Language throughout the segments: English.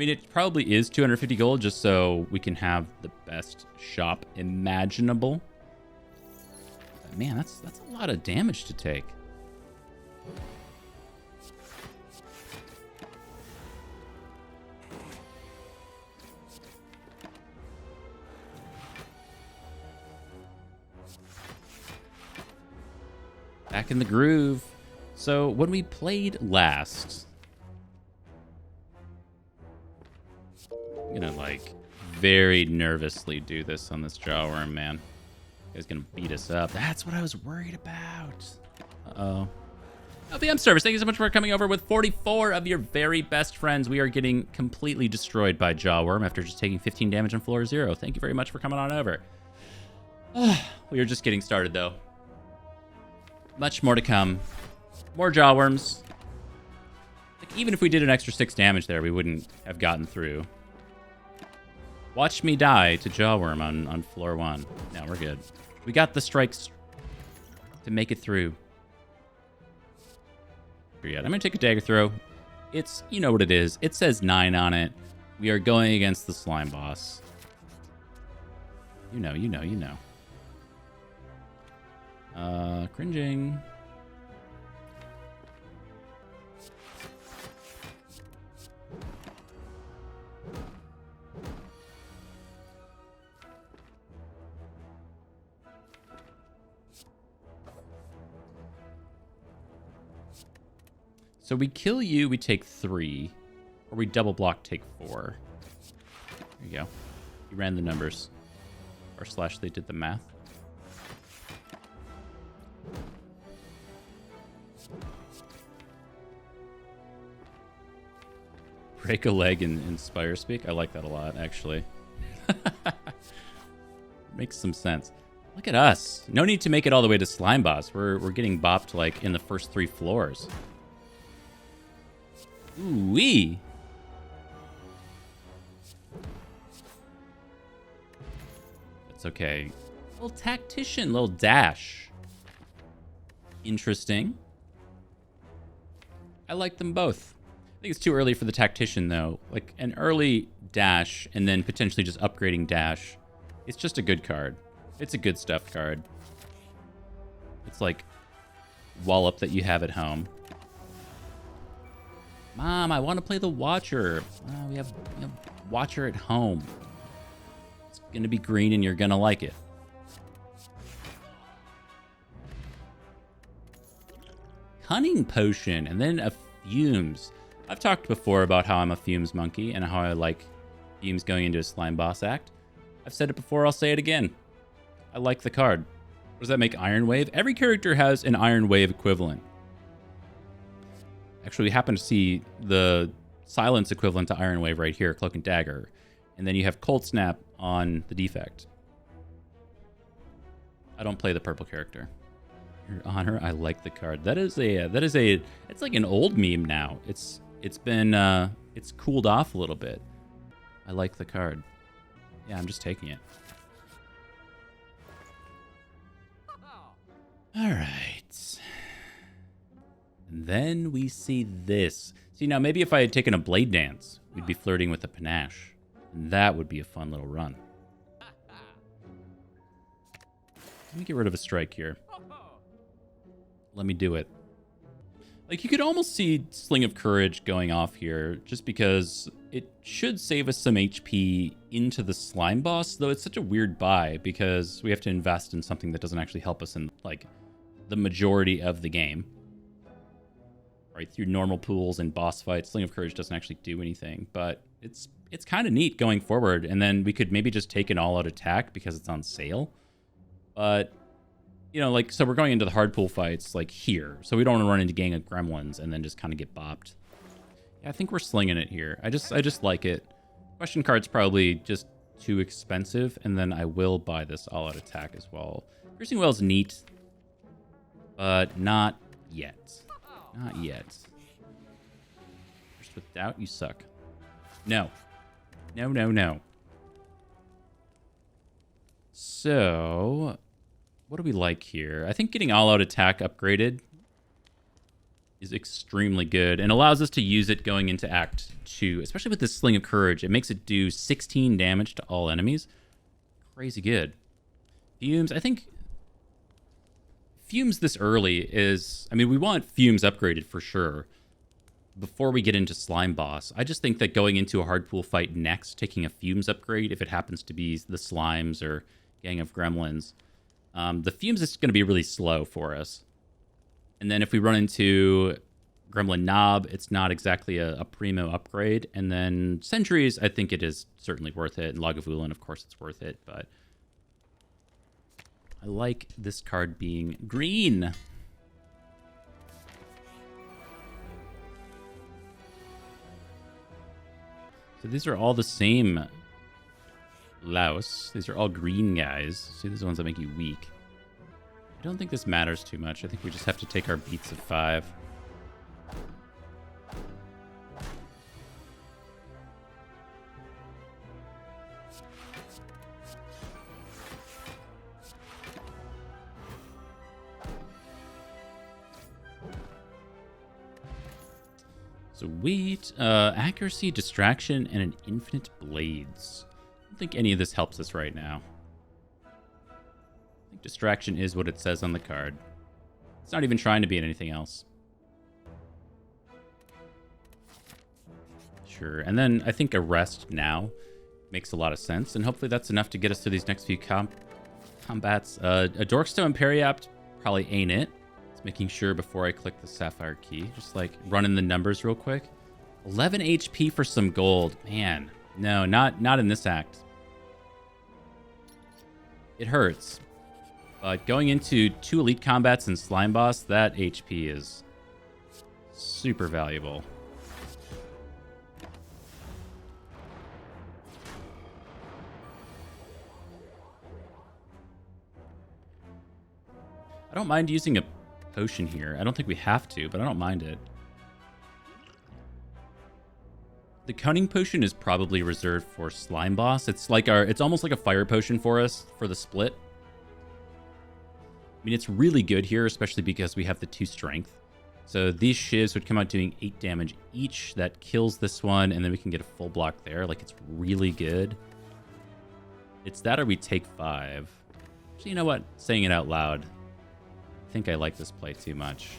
mean, it probably is 250 gold just so we can have the best shop imaginable. But man, that's a lot of damage to take. Back in the groove. So when we played last, I'm gonna like very nervously do this on this jawworm, man. He's gonna beat us up. That's what I was worried about. Uh-oh. LBM Service, thank you so much for coming over with 44 of your very best friends. We are getting completely destroyed by Jawworm after just taking 15 damage on floor 0. Thank you very much for coming on over. We are just getting started, though. Much more to come. More Jawworms. Like, even if we did an extra 6 damage there, we wouldn't have gotten through. Watch me die to Jawworm on floor 1. No, we're good. We got the strikes to make it through. I'm going to take a dagger throw. It's, you know what it is. It says 9 on it. We are going against the slime boss. You know. Cringing. So we kill you, we take 3. Or we double block, take 4. There you go. You ran the numbers. Or slash they did the math. Break a leg in Spire speak? I like that a lot, actually. Makes some sense. Look at us. No need to make it all the way to Slime Boss. We're getting bopped like in the first 3 floors. Ooh-wee. That's okay. Little tactician, little dash. Interesting. I like them both. I think it's too early for the tactician, though. Like, an early dash and then potentially just upgrading dash. It's just a good card. It's a good stuff card. It's like wallop that you have at home. Mom, I want to play the Watcher. We have Watcher at home. It's going to be green and you're going to like it. Cunning Potion and then a Fumes. I've talked before about how I'm a Fumes monkey and how I like Fumes going into a Slime Boss act. I've said it before, I'll say it again. I like the card. What does that make Iron Wave? Every character has an Iron Wave equivalent. Actually, we happen to see the Silence equivalent to Iron Wave right here, Cloak and Dagger. And then you have Cold Snap on the defect. I don't play the purple character. Your Honor, I like the card. It's like an old meme now. It's cooled off a little bit. I like the card. Yeah, I'm just taking it. All right. And then we see this. See, now maybe if I had taken a Blade Dance, we'd be flirting with a Panache. And that would be a fun little run. Let me get rid of a strike here. Let me do it. Like, you could almost see Sling of Courage going off here, just because it should save us some HP into the Slime Boss, though it's such a weird buy, because we have to invest in something that doesn't actually help us in, like, the majority of the game. Right, through normal pools and boss fights, Sling of Courage doesn't actually do anything, but it's kind of neat going forward, and then we could maybe just take an all-out attack because it's on sale. But, you know, like, so we're going into the hard pool fights, like, here, so we don't want to run into gang of gremlins and then just kind of get bopped. Yeah, I think we're slinging it here. I just like it. Question card's probably just too expensive, and then I will buy this all-out attack as well. Piercing Well's neat, but not yet. Not yet. First with doubt, you suck. No. No. So, what do we like here? I think getting all-out attack upgraded is extremely good and allows us to use it going into Act 2, especially with this Sling of Courage. It makes it do 16 damage to all enemies. Crazy good. Fumes, I think Fumes this early is... I mean, we want Fumes upgraded for sure before we get into Slime Boss. I just think that going into a hard pool fight next, taking a Fumes upgrade, if it happens to be the Slimes or Gang of Gremlins, the Fumes is going to be really slow for us. And then if we run into Gremlin Knob, it's not exactly a primo upgrade. And then Sentries, I think it is certainly worth it. And Lagavulin, of course, it's worth it. But I like this card being green. So these are all the same Laos. These are all green guys. See, these are the ones that make you weak. I don't think this matters too much. I think we just have to take our beats of 5. Sweet. Accuracy, distraction, and an infinite blades. I don't think any of this helps us right now. I think distraction is what it says on the card. It's not even trying to be anything else. Sure. And then I think arrest now makes a lot of sense. And hopefully that's enough to get us to these next few combats. A Dorkstone Periapt probably ain't it. It's making sure before I click the Sapphire key. Just like running the numbers real quick. 11 HP for some gold. Man, no, not in this act. It hurts. But going into 2 elite combats and Slime Boss, that HP is super valuable. I don't mind using a potion here. I don't think we have to, but I don't mind it. The Cunning Potion is probably reserved for Slime Boss. It's almost like a fire potion for us for the split. I mean, it's really good here, especially because we have the 2 strength. So these shivs would come out doing 8 damage each. That kills this one, and then we can get a full block there. Like, it's really good. It's that or we take 5. So you know what? Saying it out loud, I think I like this play too much.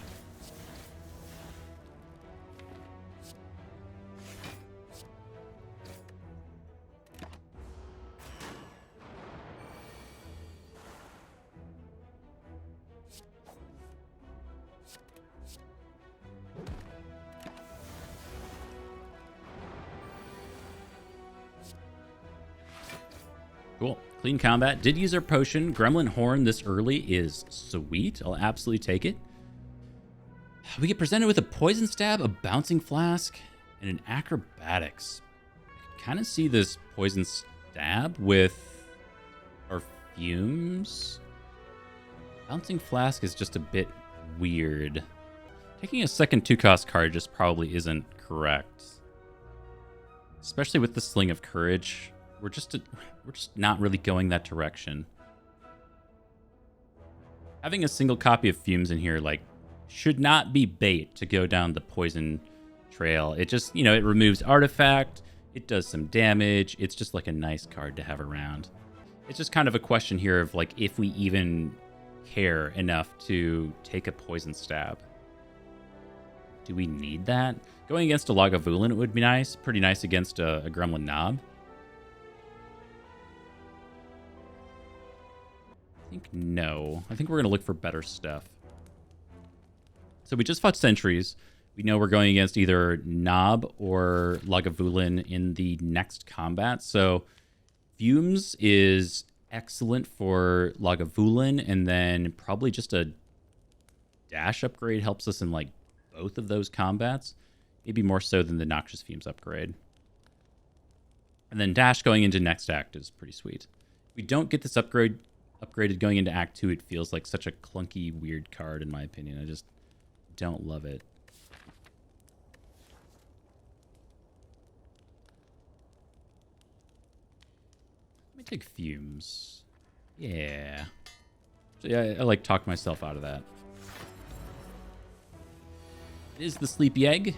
Cool. Clean combat. Did use our potion. Gremlin Horn this early is sweet. I'll absolutely take it. We get presented with a Poison Stab, a Bouncing Flask, and an Acrobatics. I can kind of see this Poison Stab with our Fumes. Bouncing Flask is just a bit weird. Taking a second 2-cost card just probably isn't correct. Especially with the Sling of Courage. We're just not really going that direction. Having a single copy of Fumes in here, like, should not be bait to go down the poison trail. It just, it removes artifact. It does some damage. It's just like a nice card to have around. It's just kind of a question here of like if we even care enough to take a Poison Stab. Do we need that? Going against a Lagavulin would be nice. Pretty nice against a Gremlin Knob. I think no. I think we're going to look for better stuff. So we just fought Sentries. We know we're going against either Knob or Lagavulin in the next combat. So Fumes is excellent for Lagavulin, and then probably just a dash upgrade helps us in like both of those combats. Maybe more so than the Noxious Fumes upgrade. And then dash going into next act is pretty sweet. If we don't get this upgraded going into Act 2, it feels like such a clunky, weird card, in my opinion. I just don't love it. Let me take Fumes. Yeah. So yeah, I like talk myself out of that. It is the Sleepy Egg.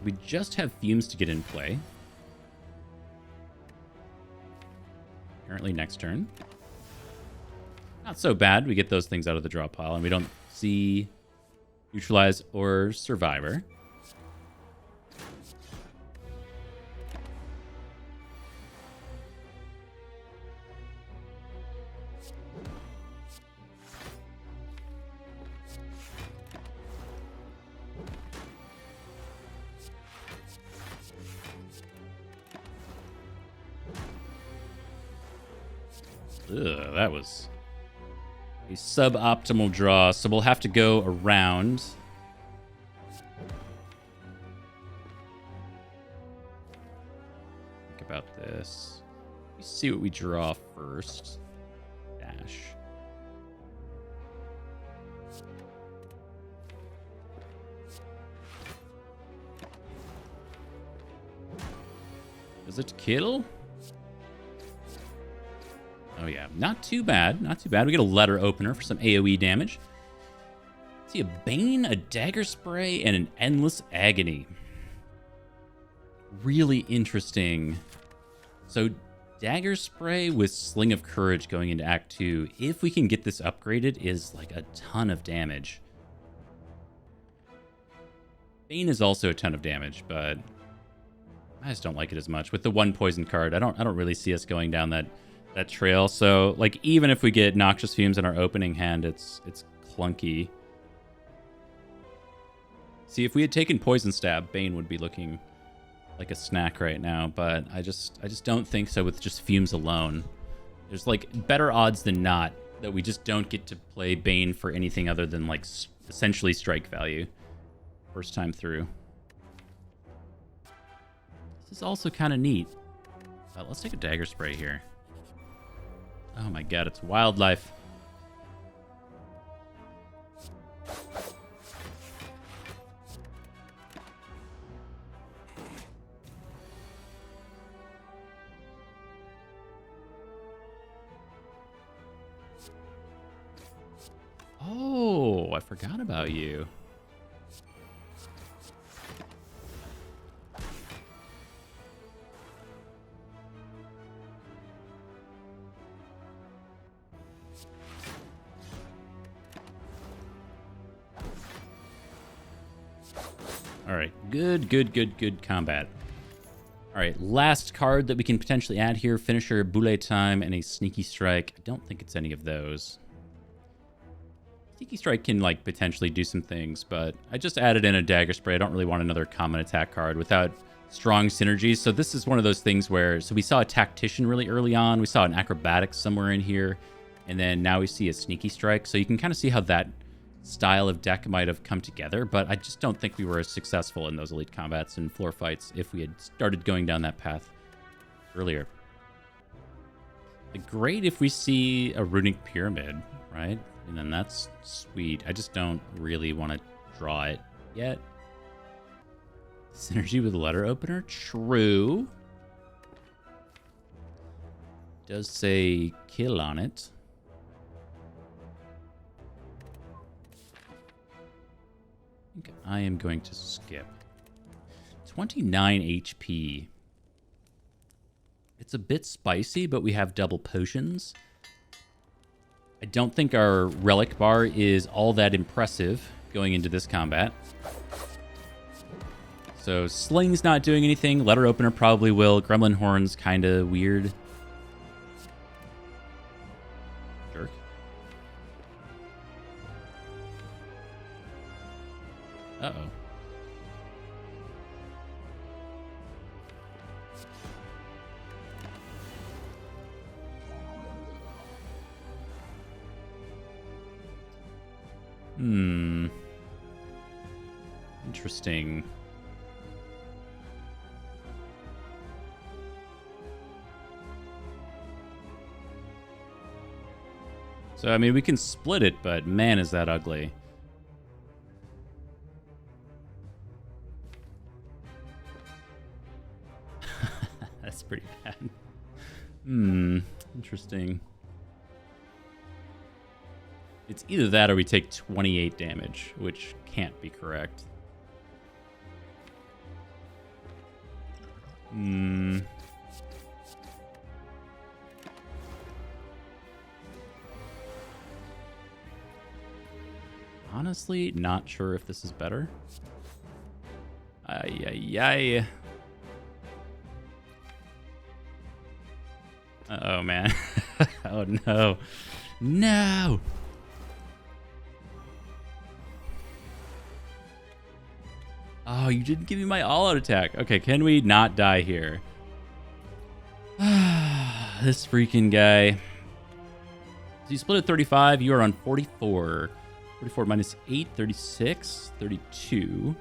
We just have Fumes to get in play. Apparently next turn. Not so bad. We get those things out of the draw pile, and we don't see Neutralize or Survivor. Ugh, that was a suboptimal draw, so we'll have to go around. Think about this. Let's see what we draw first. Dash. Does it kill? Oh yeah, not too bad, not too bad. We get a letter opener for some AoE damage. See a Bane, a Dagger Spray, and an Endless Agony. Really interesting. So Dagger Spray with Sling of Courage going into Act 2, if we can get this upgraded, is like a ton of damage. Bane is also a ton of damage, but I just don't like it as much. With the one poison card, I don't really see us going down that trail. So like even if we get Noxious Fumes in our opening hand, it's clunky. See, if we had taken Poison Stab, Bane would be looking like a snack right now, but I just don't think so with just Fumes alone. There's like better odds than not that we just don't get to play Bane for anything other than like essentially strike value first time through. This is also kind of neat. Let's take a Dagger Spray here. Oh my god, it's wildlife. Oh, I forgot about you. All right, good combat. All right, last card that we can potentially add here, Finisher, Boule Time, and a Sneaky Strike. I don't think it's any of those. Sneaky Strike can like potentially do some things, but I just added in a Dagger Spray. I don't really want another common attack card without strong synergies. So this is one of those things where, so we saw a Tactician really early on. We saw an Acrobatics somewhere in here, and then now we see a Sneaky Strike. So you can kind of see how that style of deck might have come together, but I just don't think we were as successful in those elite combats and floor fights if we had started going down that path earlier. Great if we see a Runic Pyramid, right? And then that's sweet. I just don't really want to draw it yet. Synergy with letter opener? True. Does say kill on it. I think I am going to skip. 29 HP. It's a bit spicy, but we have double potions. I don't think our relic bar is all that impressive going into this combat. So Sling's not doing anything. Letter opener probably will. Gremlin Horn's kind of weird. Jerk. Uh-oh. Interesting. So, I mean, we can split it, but man, is that ugly. That's pretty bad. Interesting. It's either that or we take 28 damage, which can't be correct. Honestly, not sure if this is better. Ay, ay, ay. Uh-oh, man. Oh, no. No! Oh, you didn't give me my all-out attack. Okay, can we not die here? This freaking guy. So you split at 35. You are on 44. 44 minus 8, 36, 32.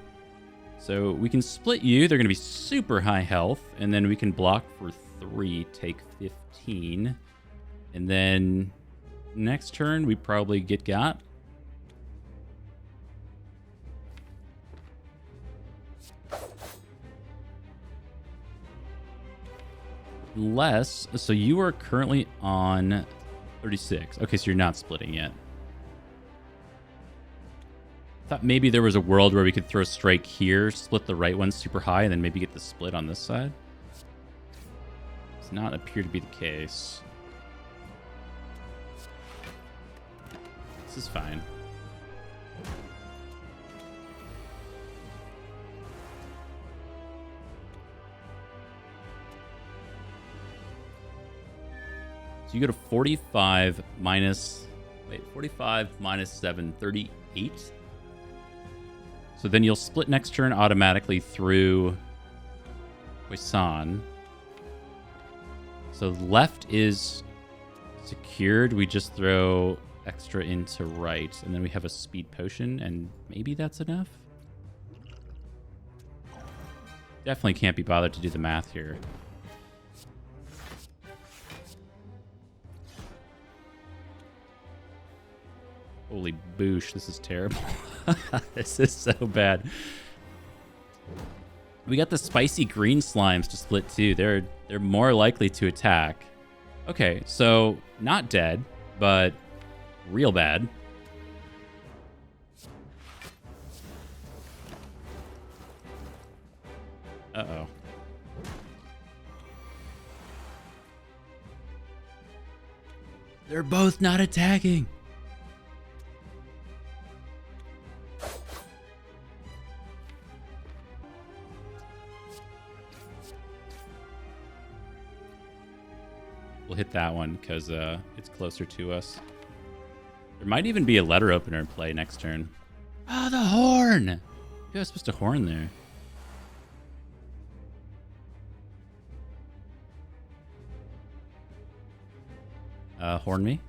So we can split you. They're going to be super high health. And then we can block for 3, take 15. And then next turn, we probably get got. Unless, so you are currently on 36. Okay, so you're not splitting yet. Thought maybe there was a world where we could throw strike here, split the right one super high, and then maybe get the split on this side. Does not appear to be the case. This is fine. So you go to 45 minus... Wait, 45 minus 7, 38? So then you'll split next turn automatically through Huisan. So left is secured. We just throw extra into right. And then we have a speed potion. And maybe that's enough? Definitely can't be bothered to do the math here. Holy boosh, this is terrible. This is so bad. We got the spicy green slimes to split too. They're more likely to attack. Okay, so not dead, but real bad. Uh-oh. They're both not attacking. We'll hit that one because it's closer to us. There might even be a letter opener in play next turn. Oh, the horn! Maybe I was supposed to horn there. Horn me.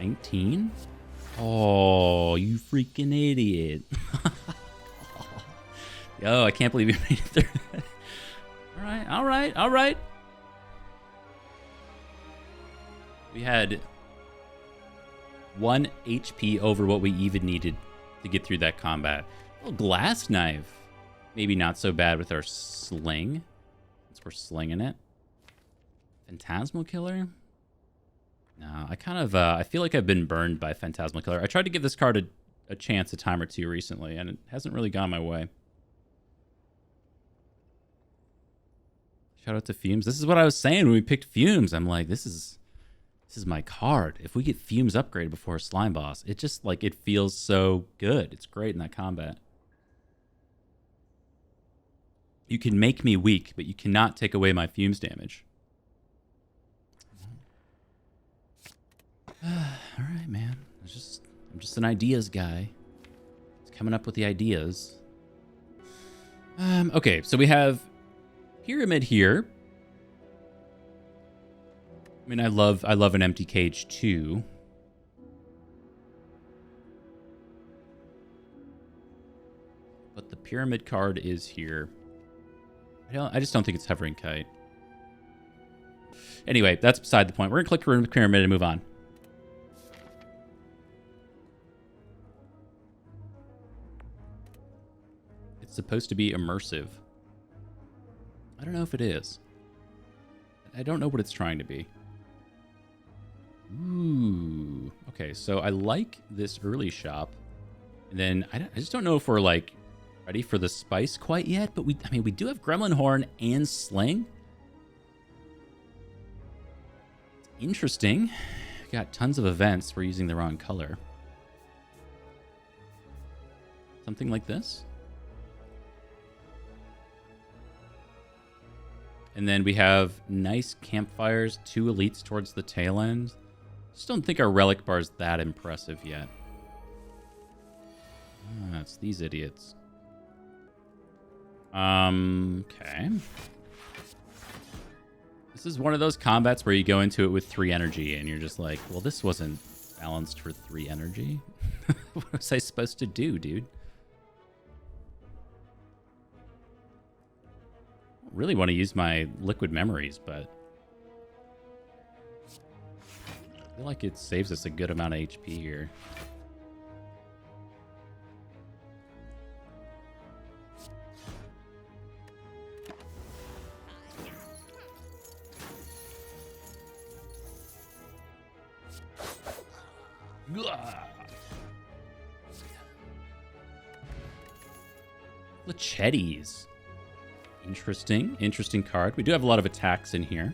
$19? Oh, you freaking idiot. Yo, I can't believe you made it through. All right, all right, all right. We had 1 HP over what we even needed to get through that combat. Oh, glass knife. Maybe not so bad with our sling, since we're slinging it. Phantasmal Killer? No, I kind of, I feel like I've been burned by Phantasmal Killer. I tried to give this card a chance a time or two recently, and it hasn't really gone my way. Shout out to Fumes. This is what I was saying when we picked Fumes. I'm like, this is my card. If we get Fumes upgraded before a slime boss, it just, like, it feels so good. It's great in that combat. You can make me weak, but you cannot take away my Fumes damage. All right, man. I'm just an ideas guy. It's coming up with the ideas. Okay, so we have Pyramid here. I mean, I love an empty cage too. But the Pyramid card is here. I just don't think it's Hovering Kite. Anyway, that's beside the point. We're gonna click Pyramid and move on. It's supposed to be immersive. I don't know if it is. I don't know what it's trying to be. Ooh. Okay, so I like this early shop. And then I just don't know if we're like ready for the spice quite yet, but we do have Gremlin Horn and Sling. It's interesting. Got tons of events. We're using the wrong color. Something like this. And then we have nice campfires, 2 elites towards the tail end. Just don't think our relic bar is that impressive yet. Ah, it's these idiots. Okay. This is one of those combats where you go into it with 3 energy and you're just like, well, this wasn't balanced for 3 energy. What was I supposed to do, dude? I really want to use my liquid memories, but I feel like it saves us a good amount of HP here. Lachettes. Interesting card. We do have a lot of attacks in here.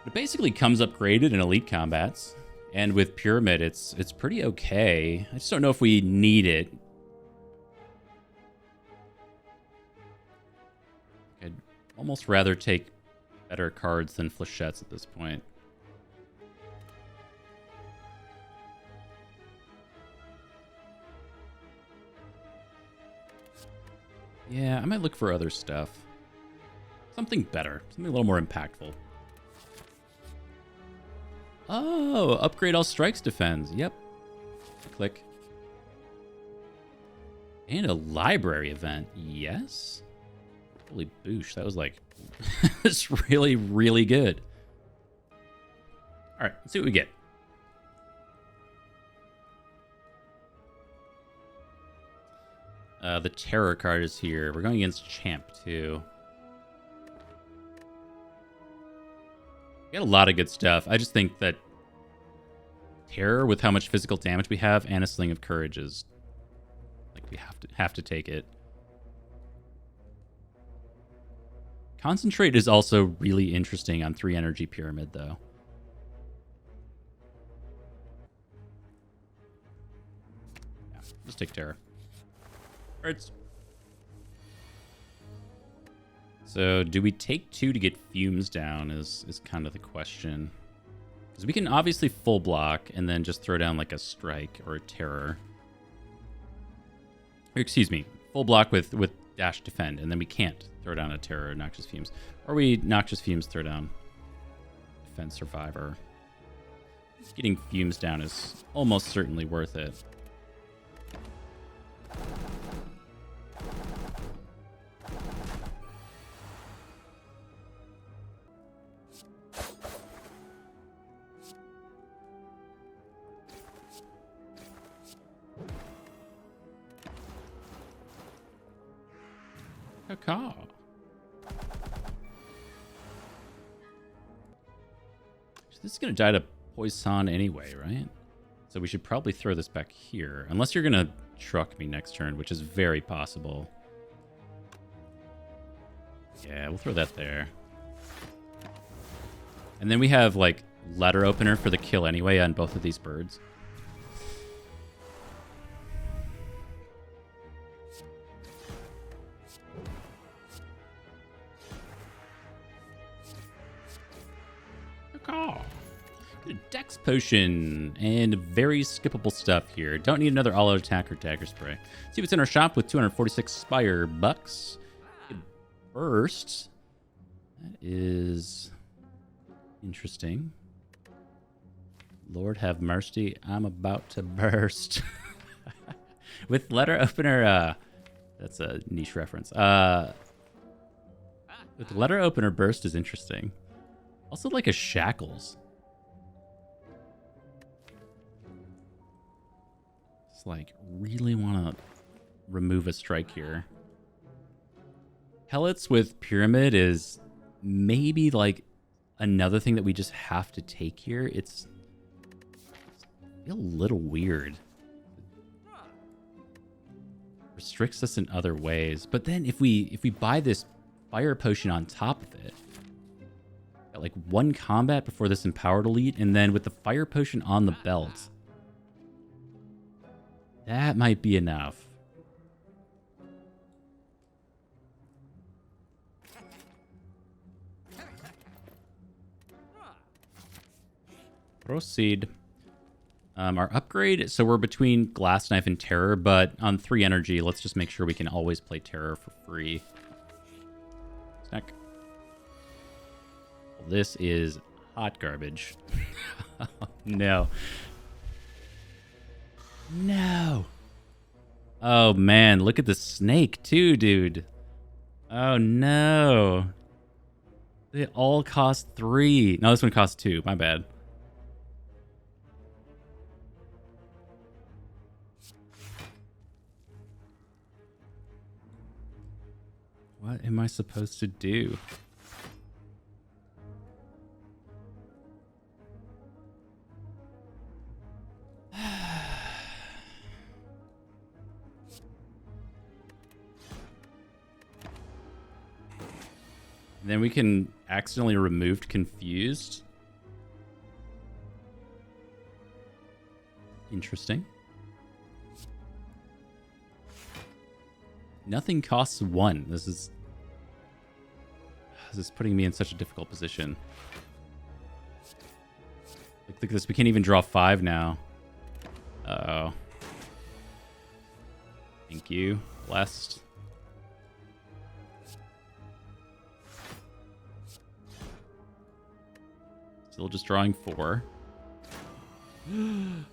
It basically comes upgraded in elite combats. And with Pyramid, it's pretty okay. I just don't know if we need it. I'd almost rather take better cards than flechettes at this point. Yeah, I might look for other stuff. Something better. Something a little more impactful. Oh, upgrade all strikes defends. Yep. Click. And a library event. Yes. Holy boosh. That was like... That's really, really good. All right, let's see what we get. The Terror card is here. We're going against Champ, too. We got a lot of good stuff. I just think that Terror, with how much physical damage we have, and a Sling of Courage is... like, we have to take it. Concentrate is also really interesting on 3 energy Pyramid, though. Yeah, let's take Terror. Hurts. So, do we take 2 to get Fumes down is kind of the question. Because we can obviously full block and then just throw down like a Strike or a Terror. Or, excuse me, full block with Dash Defend, and then we can't throw down a Terror or Noxious Fumes. Or we Noxious Fumes throw down Defend Survivor. Getting Fumes down is almost certainly worth it. Caw. This is going to die to Poison anyway, right? So we should probably throw this back here. Unless you're going to truck me next turn, which is very possible. Yeah, we'll throw that there. And then we have, like, letter opener for the kill anyway on both of these birds. Dex Potion and very skippable stuff here. Don't need another all-out attack or dagger spray. See what's in our shop with 246 Spire bucks. Burst. That is interesting. Lord have mercy, I'm about to burst. With letter opener, that's a niche reference. With letter opener, burst is interesting. Also like a shackles. Like really want to remove a strike here. Pellets with Pyramid is maybe like another thing that we just have to take here. It's a little weird. restricts us in other ways. But then if we buy this fire potion on top of it, got like 1 combat before this empowered elite, and then with the fire potion on the belt, that might be enough. Proceed. Our upgrade, so we're between Glass Knife and Terror, but on 3 energy, let's just make sure we can always play Terror for free. Snack. Well, this is hot garbage. No. No. Oh, man, look at the snake, too, dude. Oh, no. They all cost 3. No, this one costs 2. My bad. What am I supposed to do? Then we can accidentally remove Confused. Interesting. Nothing costs 1. This is putting me in such a difficult position. Look at this. We can't even draw 5 now. Uh-oh. Thank you. Blessed. Still just drawing 4. Dude,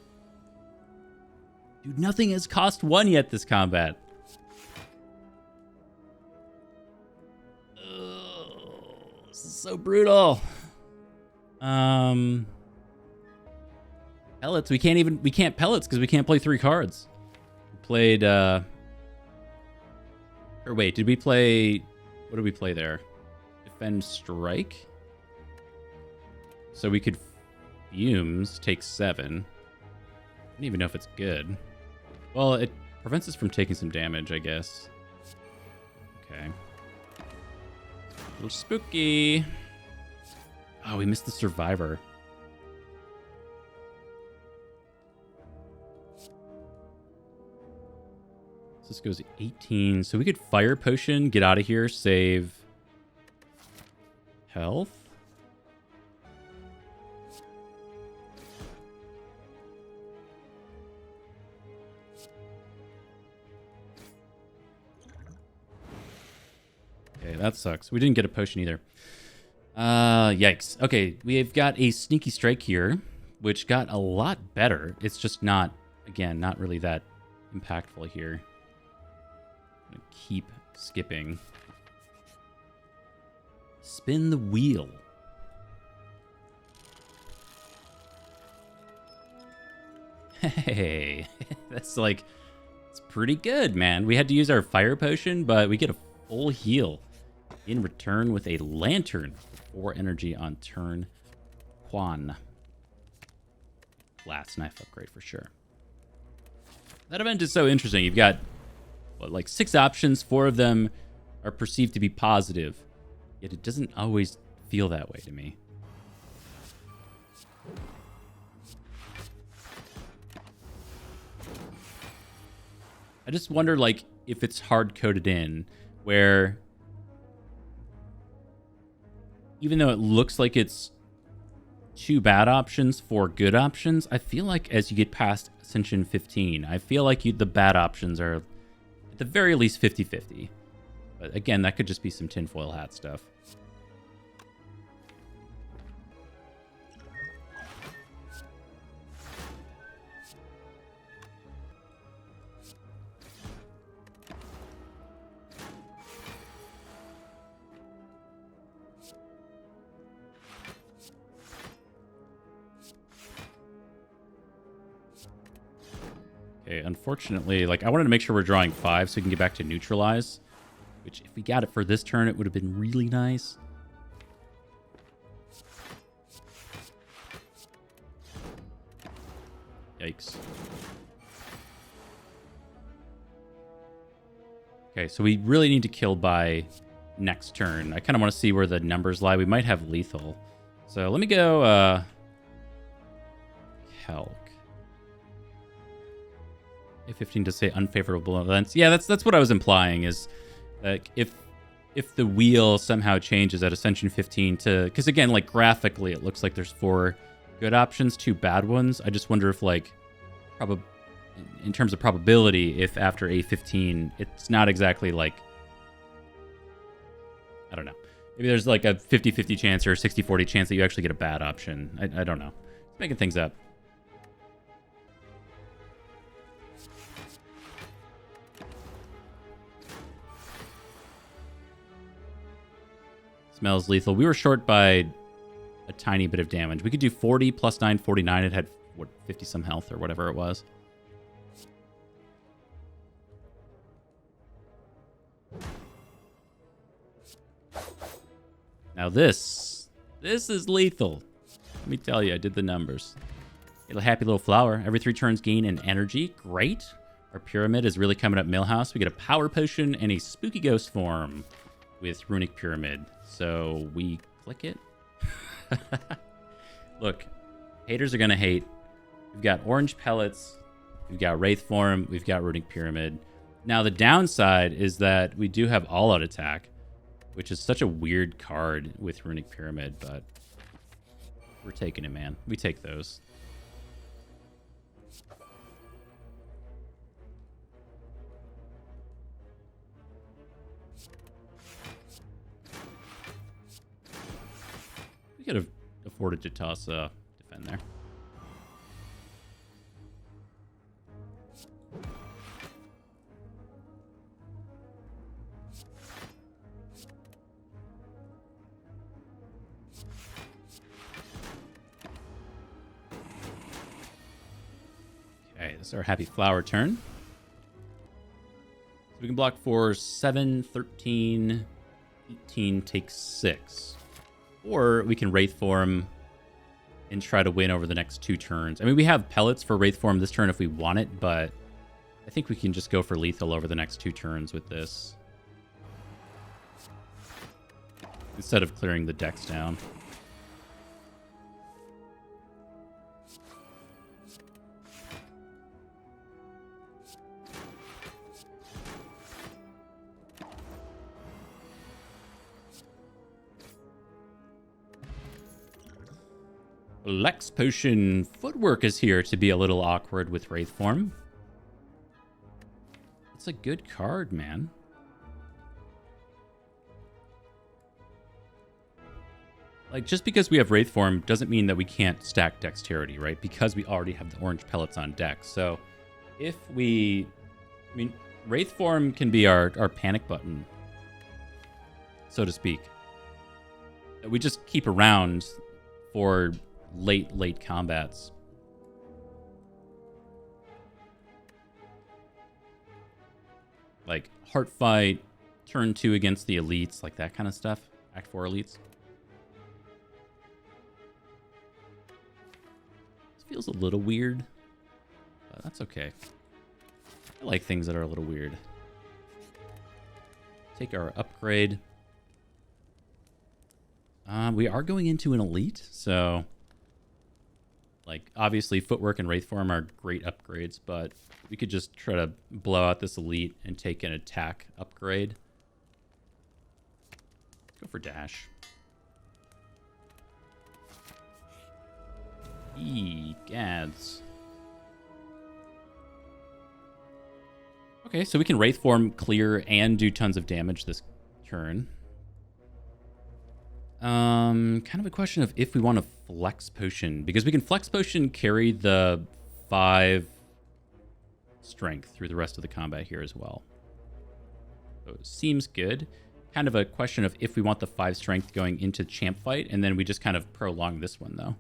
nothing has cost 1 yet this combat. This is so brutal. Pellets. We can't pellets because we can't play 3 cards. We played or wait, did we play, what did we play there? Defend Strike. So we could Fumes, take 7. I don't even know if it's good. Well, it prevents us from taking some damage, I guess. Okay. A little spooky. Oh, we missed the Survivor. So this goes 18. So we could Fire Potion, get out of here, save health. Okay, that sucks. We didn't get a potion either. Yikes. Okay, we've got a Sneaky Strike here, which got a lot better. It's just not, again, not really that impactful here. I'm gonna keep skipping. Spin the wheel. Hey, that's like, it's pretty good, man. We had to use our Fire Potion, but we get a full heal in return with a Lantern. 4 energy on turn 1. Glass Knife upgrade for sure. That event is so interesting. You've got, what, like 6 options. 4 of them are perceived to be positive, yet it doesn't always feel that way to me. I just wonder, like, if it's hard-coded in, where even though it looks like it's 2 bad options, 4 good options, I feel like as you get past Ascension 15, I feel like the bad options are at the very least 50-50. But again, that could just be some tinfoil hat stuff. Okay, unfortunately, like, I wanted to make sure we're drawing 5 so we can get back to neutralize, which if we got it for this turn, it would have been really nice. Yikes. Okay, so we really need to kill by next turn. I kind of want to see where the numbers lie. We might have lethal. So let me go Helk. A15 to say unfavorable events. Yeah, that's what I was implying is like if the wheel somehow changes at Ascension 15 to, because again, like graphically it looks like there's 4 good options, 2 bad ones. I just wonder if like in terms of probability, if after A15 it's not exactly like, I don't know. Maybe there's like a 50-50 chance or a 60-40 chance that you actually get a bad option. I don't know. Just making things up. Smells lethal. We were short by a tiny bit of damage. We could do 40 plus 9, 49. It had, what, 50 some health or whatever it was. Now this is lethal. Let me tell you, I did the numbers. Get a happy little flower. Every 3 turns gain an energy. Great. Our pyramid is really coming up Millhouse. We get a power potion and a spooky ghost form with runic pyramid. So we click it. Look, haters are gonna hate. We've got orange pellets. We've got Wraith Form. We've got runic pyramid. Now the downside is that we do have all-out attack, which is such a weird card with runic pyramid, but we're taking it, man. We take those. We could have afforded to toss defend there. Okay, this is our happy flower turn. So we can block for 7, 13, 18, take 6. Or we can Wraith Form and try to win over the next 2 turns. I mean, we have pellets for Wraith Form this turn if we want it, but I think we can just go for lethal over the next 2 turns with this. Instead of clearing the decks down. Lex Potion Footwork is here to be a little awkward with Wraith Form. It's a good card, man. Like, just because we have Wraith Form doesn't mean that we can't stack Dexterity, right? Because we already have the orange pellets on deck. So, if we... I mean, Wraith Form can be our panic button, so to speak. We just keep around for late combats. Like Heart Fight, turn 2 against the elites, like that kind of stuff. Act 4 elites. This feels a little weird, but that's okay. I like things that are a little weird. Take our upgrade. We are going into an elite, so like obviously Footwork and Wraith Form are great upgrades, but we could just try to blow out this elite and take an attack upgrade. Go for dash. Gads. Okay, so we can Wraith Form, clear, and do tons of damage this turn. Kind of a question of if we want to Flex Potion, because we can Flex Potion carry the 5 strength through the rest of the combat here as well. So it seems good. Kind of a question of if we want the 5 strength going into champ fight, and then we just kind of prolong this one though.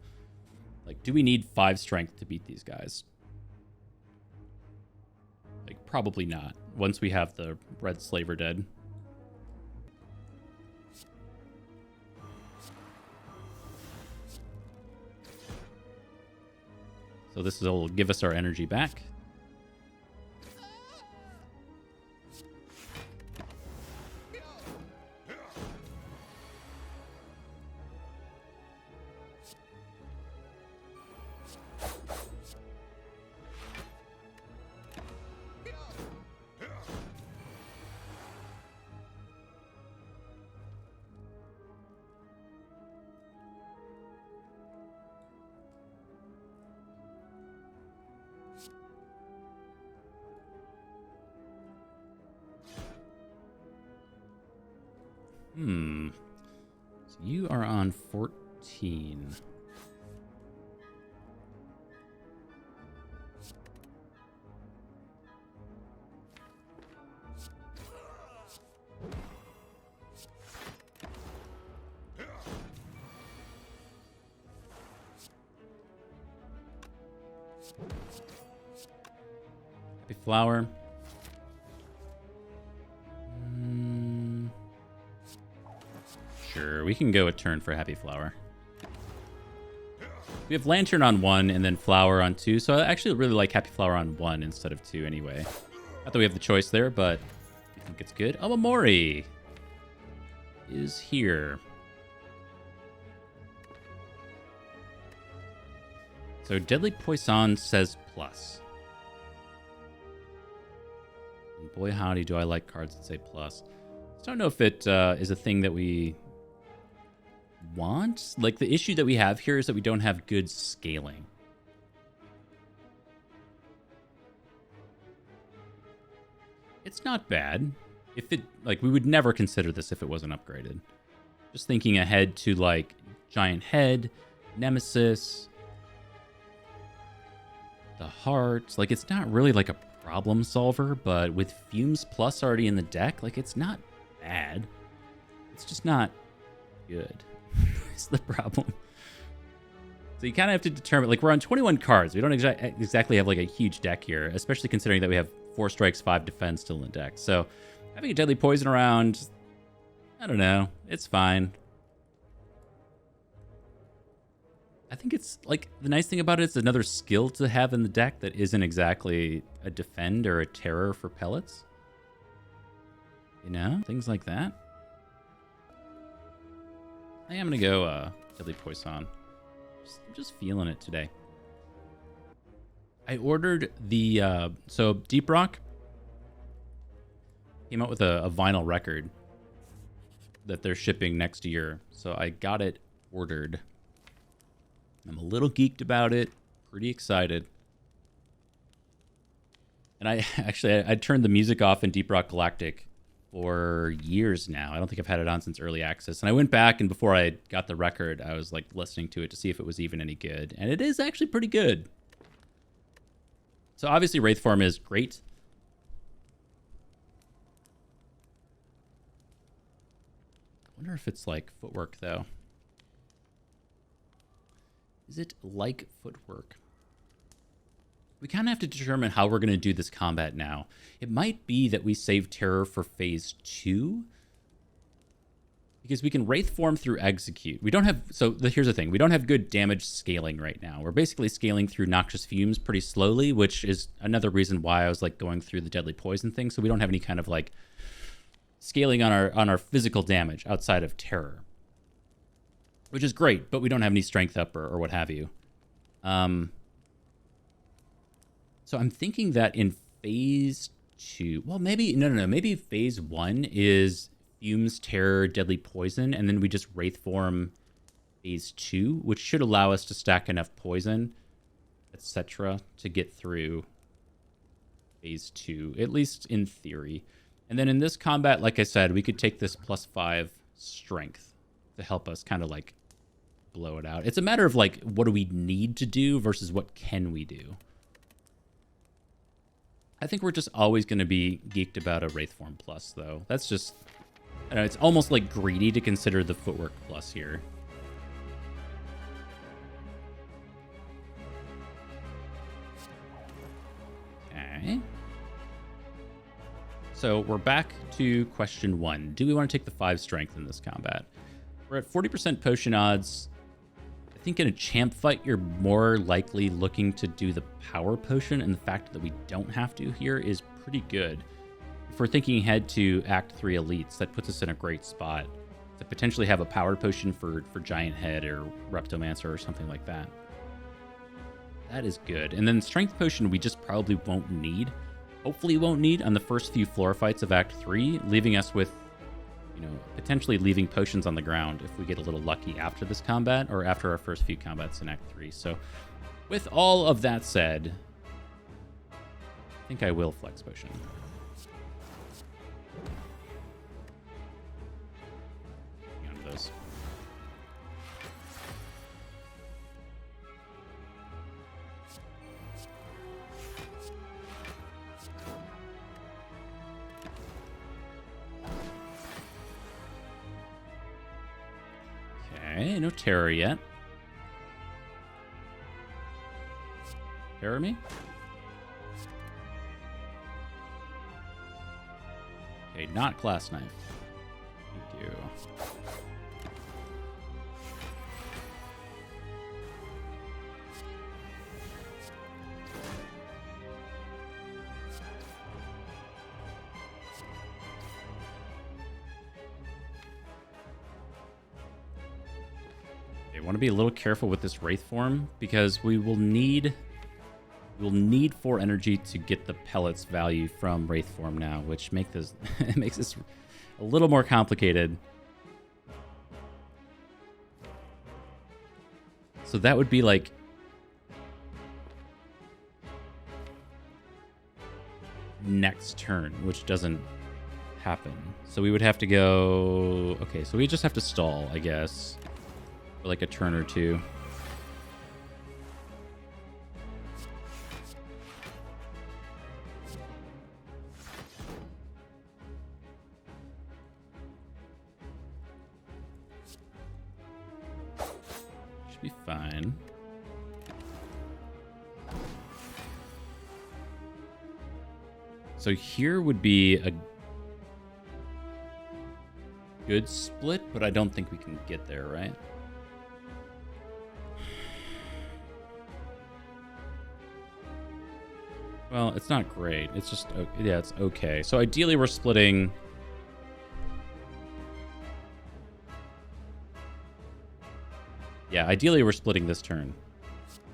Like, do we need 5 strength to beat these guys? Like, probably not, once we have the Red Slaver dead. So this will give us our energy back. So you are on 14. Happy Flower. Sure, we can go a turn for Happy Flower. We have Lantern on 1 and then Flower on 2, so I actually really like Happy Flower on 1 instead of 2 anyway. Not that we have the choice there, but I think it's good. Omamori is here. So Deadly Poison says plus. And boy howdy do I like cards that say plus. I don't know if it is a thing that we want. Like, the issue that we have here is that we don't have good scaling. It's not bad. If it, like, we would never consider this if it wasn't upgraded. Just thinking ahead to, like, Giant Head, Nemesis, the Heart. Like, it's not really, like, a problem solver, but with Fumes Plus already in the deck, like, it's not bad. It's just not good. It's the problem. So you kind of have to determine, like, we're on 21 cards. We don't exactly have, like, a huge deck here, especially considering that we have 4 strikes, 5 defense still in the deck. So having a Deadly Poison around, I don't know. It's fine. I think it's, like, the nice thing about it is another skill to have in the deck that isn't exactly a defend or a terror for pellets. You know? Things like that. I am going to go Deadly Poison. I'm just feeling it today. I ordered the... so Deep Rock came out with a vinyl record that they're shipping next year. So I got it ordered. I'm a little geeked about it. Pretty excited. And I turned the music off in Deep Rock Galactic for years now. I don't think I've had it on since early access. And I went back, and before I got the record, I was like listening to it to see if it was even any good. And it is actually pretty good. So obviously Wraith Form is great. I wonder if it's like footwork though. Is it like footwork? We kind of have to determine how we're going to do this combat now. It might be that we save Terror for phase 2. Because we can Wraith Form through Execute. We don't have... So here's the thing. We don't have good damage scaling right now. We're basically scaling through Noxious Fumes pretty slowly, which is another reason why I was like going through the Deadly Poison thing. So we don't have any kind of like scaling on our physical damage outside of Terror. Which is great, but we don't have any strength up or what have you. So I'm thinking that in phase 2, well, maybe, no, maybe phase 1 is Fumes, Terror, Deadly Poison, and then we just Wraith Form phase 2, which should allow us to stack enough poison, etc., to get through phase 2, at least in theory. And then in this combat, like I said, we could take this +5 strength to help us kind of like blow it out. It's a matter of like, what do we need to do versus what can we do? I think we're just always going to be geeked about a Wraith Form plus, though. That's just, I don't know, it's almost like greedy to consider the footwork plus here. Okay. So we're back to question 1. Do we want to take the 5 strength in this combat? We're at 40% potion odds. I think in a champ fight, you're more likely looking to do the power potion, and the fact that we don't have to here is pretty good. If we're thinking ahead to Act 3 elites, that puts us in a great spot to potentially have a power potion for Giant Head or Reptomancer or something like that. That is good. And then strength potion we just probably won't need. Hopefully won't need on the first few floor fights of Act 3, leaving us with, you know, potentially leaving potions on the ground if we get a little lucky after this combat or after our first few combats in Act 3. So with all of that said, I think I will flex potion. those. Okay, no terror yet. Terror me? Okay, not glass knife. Thank you. I want to be a little careful with this Wraith Form because we will need 4 energy to get the pellets value from Wraith Form now, which makes this a little more complicated. So that would be like next turn, which doesn't happen. So we would have to go... Okay, so we just have to stall, I guess, for like a turn or two. Should be fine. So here would be a good split, but I don't think we can get there, right? Well, it's not great. It's just, yeah, it's okay. So ideally we're splitting... Yeah, ideally we're splitting this turn.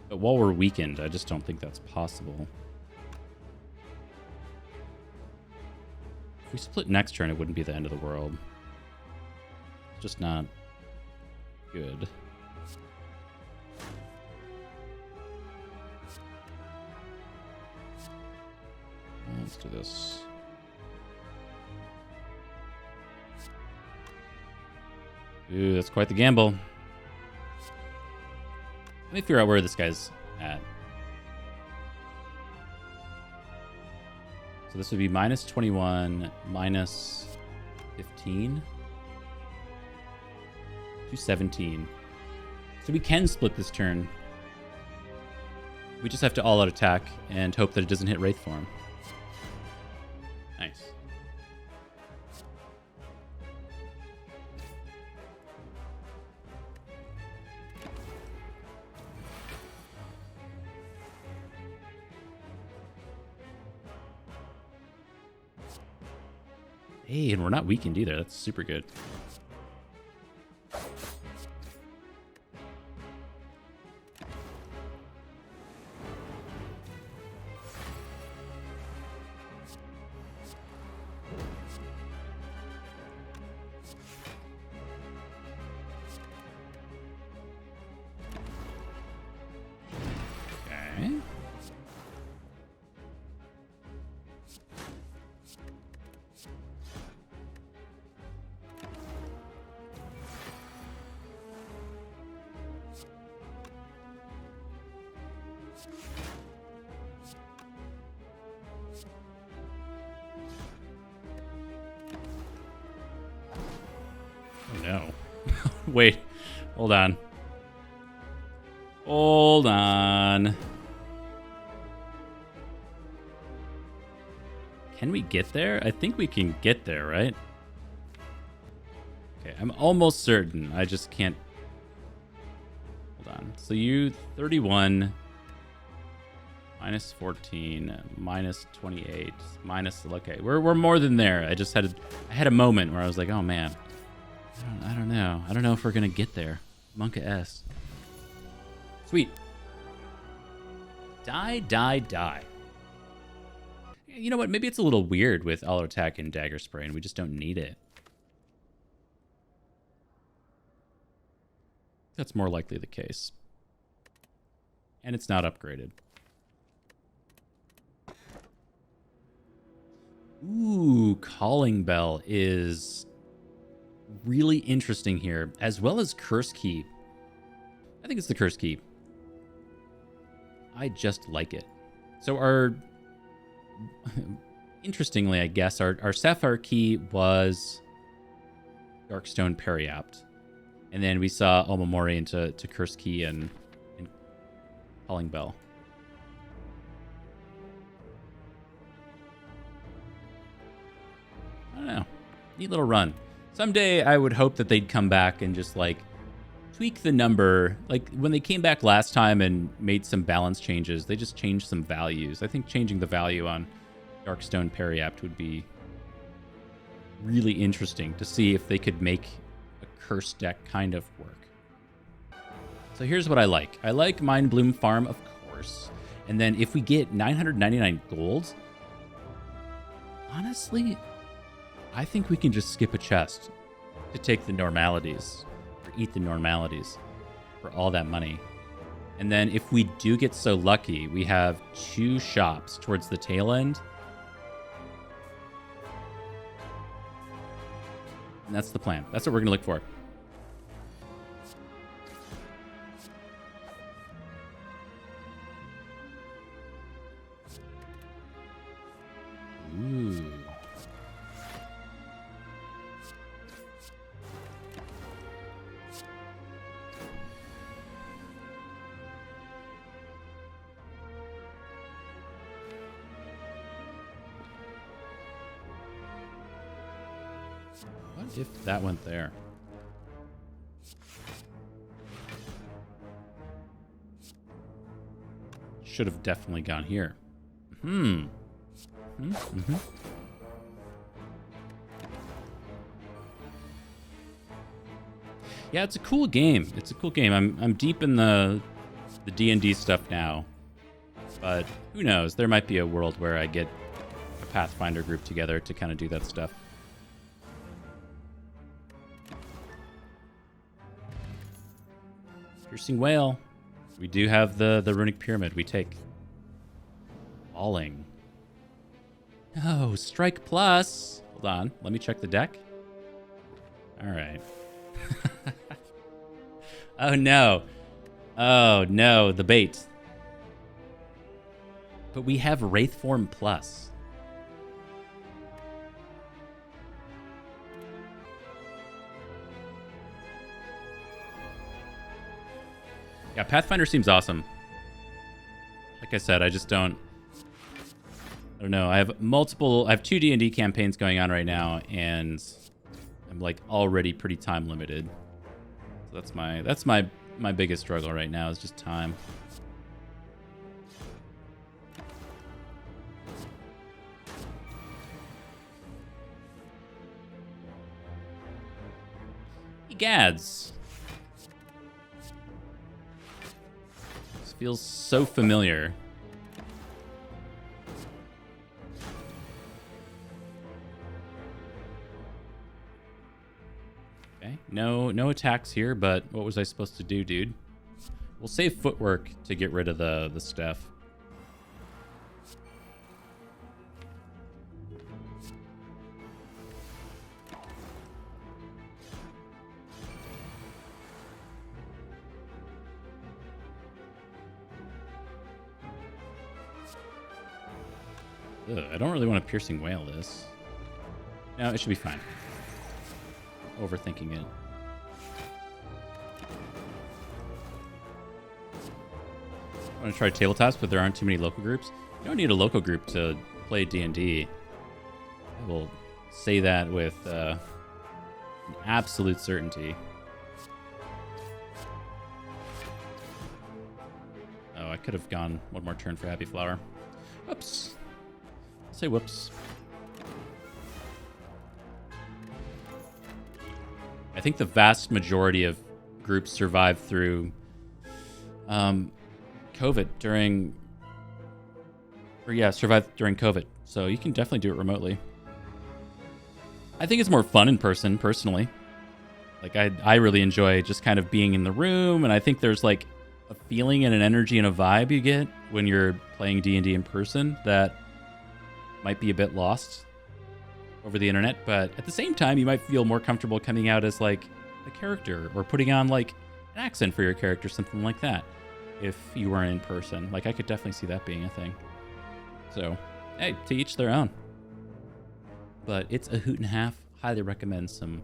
But while we're weakened, I just don't think that's possible. If we split next turn, it wouldn't be the end of the world. It's just not good. Let's do this. Ooh, that's quite the gamble. Let me figure out where this guy's at. So this would be minus 21, minus 15. 217. So we can split this turn. We just have to all-out attack and hope that it doesn't hit Wraith Form. Nice. Hey, and we're not weakened either. That's super good. No. Wait. Hold on. Hold on. Can we get there? I think we can get there, right? Okay, I'm almost certain. I just can't... Hold on. So you 31... minus 14, minus 28, minus... Okay, we're more than there. I had a moment where I was like, oh man, I don't know. I don't know if we're gonna get there. Monka S. Sweet. Die. You know what? Maybe it's a little weird with all attack and dagger spray, and we just don't need it. That's more likely the case. And it's not upgraded. Ooh, Calling Bell is really interesting here, as well as Curse Key. I think it's the Curse Key. I just like it. So our... Interestingly, I guess, our Sapphire Key was Darkstone Periapt. And then we saw Omamori into Curse Key and Calling Bell. I don't know. Neat little run. Someday I would hope that they'd come back and just like tweak the number. Like when they came back last time and made some balance changes, they just changed some values. I think changing the value on Darkstone Periapt would be really interesting to see if they could make a curse deck kind of work. So here's what I like. I like Mind Bloom Farm, of course. And then if we get 999 gold, honestly, I think we can just skip a chest to take the normalities or eat the normalities for all that money. And then if we do get so lucky, we have 2 shops towards the tail end. And that's the plan. That's what we're going to look for. Ooh. What if that went there? Should have definitely gone here. Yeah, it's a cool game. It's a cool game. I'm deep in the D&D stuff now. But who knows? There might be a world where I get a Pathfinder group together to kind of do that stuff. Piercing Whale. We do have the Runic Pyramid. We take Falling. Oh, Strike Plus. Hold on. Let me check the deck. All right. Oh, no. Oh, no. The bait. But we have Wraith Form Plus. Yeah, Pathfinder seems awesome. Like I said, I just don't know. I have 2 D&D campaigns going on right now, and I'm like already pretty time limited. So that's my biggest struggle right now is just time. Egads. This feels so familiar. Okay, no attacks here, but what was I supposed to do, dude? We'll save footwork to get rid of the stuff. Ugh, I don't really want to Piercing Whale this. No, it should be fine. Overthinking it. I want to try tabletops, but there aren't too many local groups. You don't need a local group to play D&D. I will say that with an absolute certainty. Oh, I could have gone one more turn for Happy Flower. Whoops. Say whoops. I think the vast majority of groups survived through COVID survived during COVID. So you can definitely do it remotely. I think it's more fun in person, personally. Like I really enjoy just kind of being in the room, and I think there's like a feeling and an energy and a vibe you get when you're playing D&D in person that might be a bit lost over the internet, but at the same time, you might feel more comfortable coming out as like a character or putting on like an accent for your character, something like that. If you weren't in person, like I could definitely see that being a thing. So, hey, to each their own. But it's a hoot and a half. Highly recommend some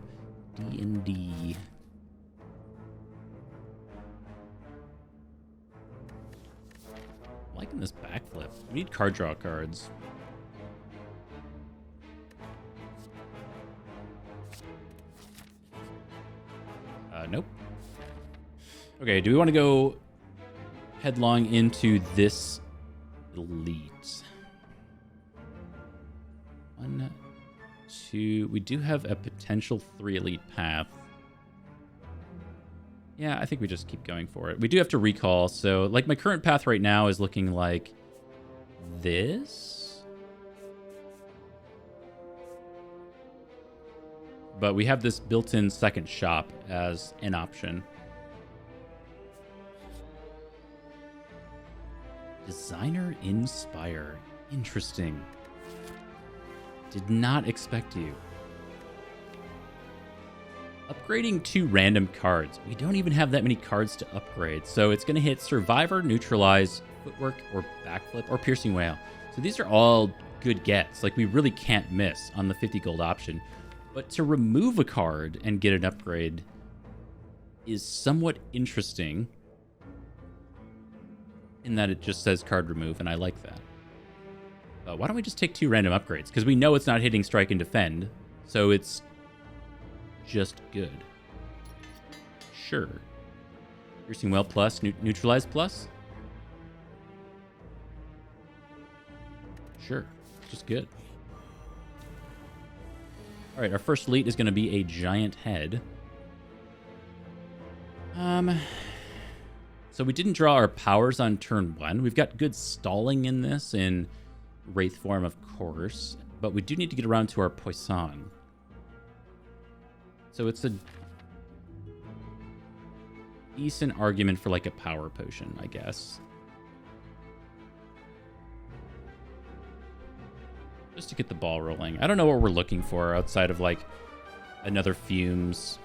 D&D. Liking this backflip. We need card draw cards. Nope. Okay, do we want to go headlong into this elite? 1, 2. We do have a potential 3 elite path. Yeah, I think we just keep going for it. We do have to recall, so like my current path right now is looking like this. But we have this built-in second shop as an option. Designer in Spire. Interesting. Did not expect you. Upgrading 2 random cards. We don't even have that many cards to upgrade. So it's going to hit Survivor, Neutralize, Footwork, or Backflip, or Piercing Whale. So these are all good gets. Like, we really can't miss on the 50 gold option. But to remove a card and get an upgrade is somewhat interesting in that it just says card remove, and I like that. Why don't we just take 2 random upgrades? Because we know it's not hitting Strike and Defend, so it's just good. Sure. Piercing Whale plus, Neutralize plus? Sure. Just good. All right, our first elite is going to be a giant head. So we didn't draw our powers on turn 1. We've got good stalling in this in Wraith Form, of course, but we do need to get around to our Poison. So it's a decent argument for like a power potion, I guess. Just to get the ball rolling. I don't know what we're looking for outside of like another Fumes.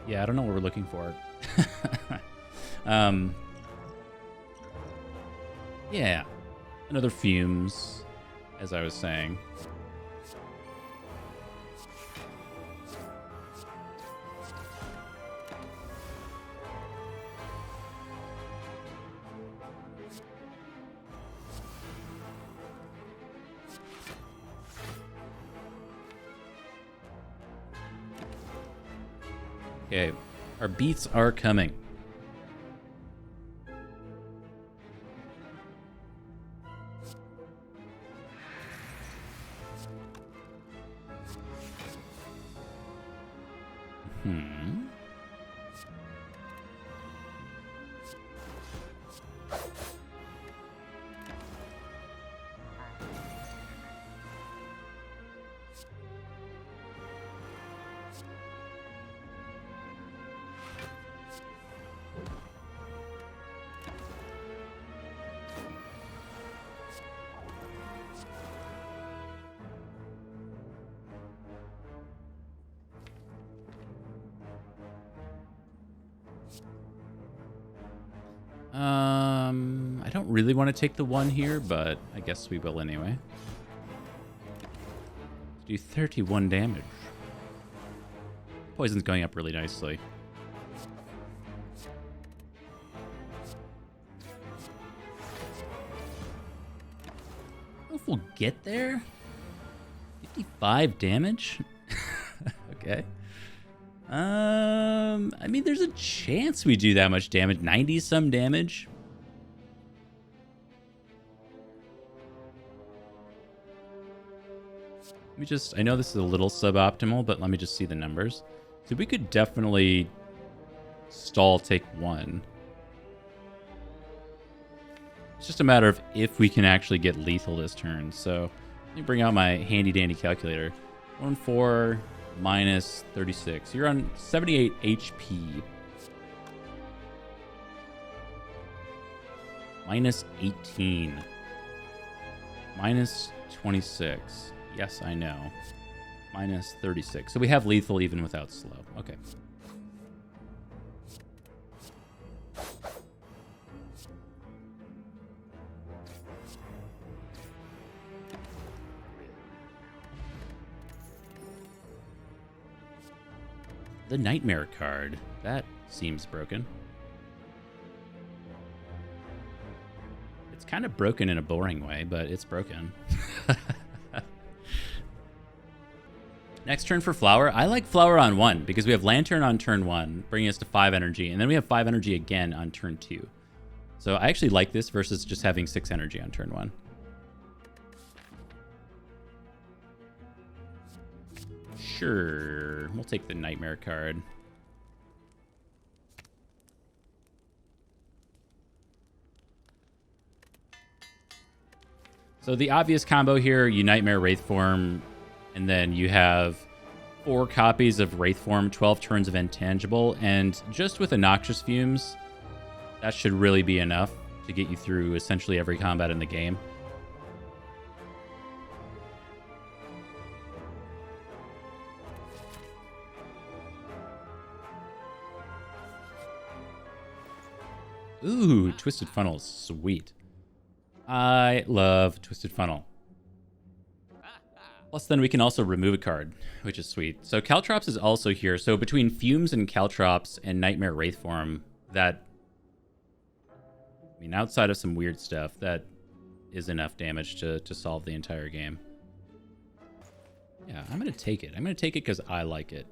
Yeah, I don't know what we're looking for. Yeah, another Fumes, as I was saying. Okay, our beats are coming. I don't really want to take the 1 here, but I guess we will anyway. Do 31 damage. Poison's going up really nicely. I don't know if we'll get there. 55 damage? Okay. I mean, there's a chance we do that much damage. 90-some damage. Let me just... I know this is a little suboptimal, but let me just see the numbers. So we could definitely stall take 1. It's just a matter of if we can actually get lethal this turn. So let me bring out my handy-dandy calculator. 1-4... minus 36. You're on 78 HP. Minus 18. Minus 26. Yes, I know. Minus 36. So we have lethal even without slow. Okay. The Nightmare card. That seems broken. It's kind of broken in a boring way, but it's broken. Next turn for Flower. I like Flower on 1 because we have Lantern on turn 1, bringing us to 5 energy, and then we have 5 energy again on turn 2. So I actually like this versus just having 6 energy on turn 1. Sure, we'll take the Nightmare card. So the obvious combo here, you Nightmare Wraith Form, and then you have 4 copies of Wraith Form, 12 turns of Intangible, and just with a Noxious Fumes, that should really be enough to get you through essentially every combat in the game. Ooh, Twisted Funnel is sweet. I love Twisted Funnel. Plus, then we can also remove a card, which is sweet. So Caltrops is also here. So between Fumes and Caltrops and Nightmare Wraith Form, that... I mean, outside of some weird stuff, that is enough damage to solve the entire game. Yeah, I'm going to take it. I'm going to take it because I like it.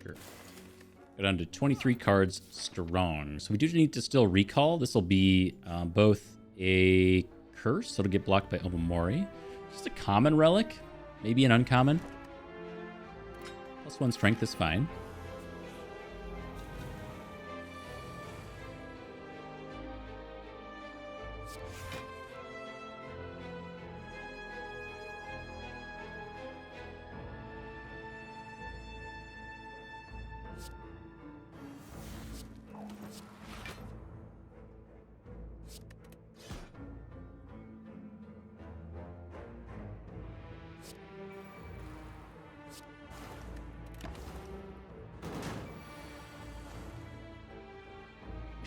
Sure. Go down to 23 cards strong. So we do need to still recall. This will be both a curse. It'll get blocked by Omamori. Just a common relic. Maybe an uncommon. +1 strength is fine.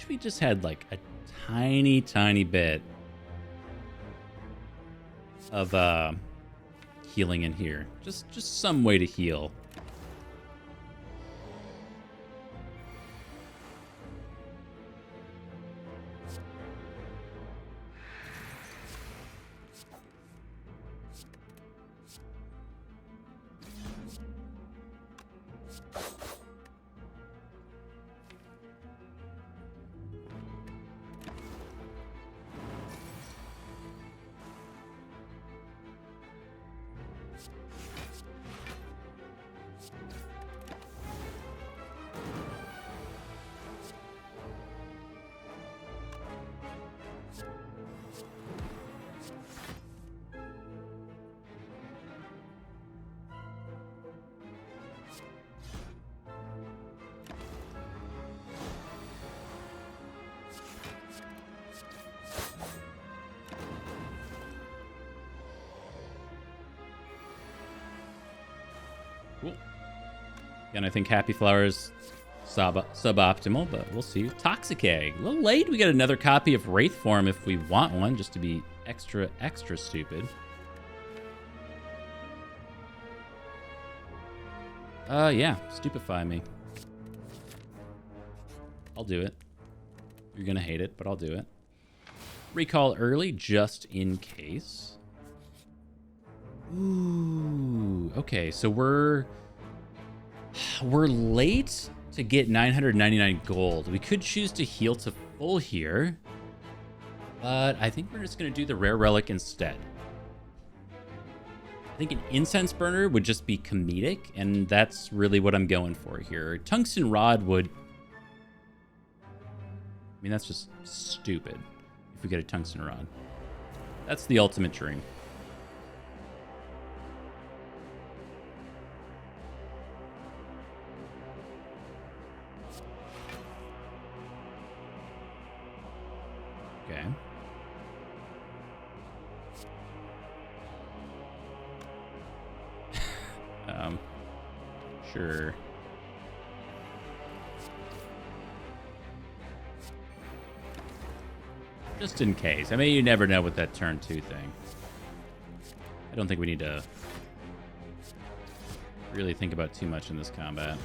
We just had like a tiny bit of healing in here. Just some way to heal. Cool. Again, I think Happy Flower's suboptimal, but we'll see. Toxic Egg. A little late. We got another copy of Wraith Form if we want one, just to be extra stupid. Yeah. Stupefy me. I'll do it. You're gonna hate it, but I'll do it. Recall early, just in case. Ooh, okay, so we're late to get 999 gold. We could choose to heal to full here, but I think we're just going to do the rare relic instead. I think an incense burner would just be comedic, and that's really what I'm going for here. Tungsten rod would... I mean, that's just stupid if we get a tungsten rod. That's the ultimate dream. Okay. Sure. Just in case. I mean, you never know with that turn 2 thing. I don't think we need to really think about too much in this combat.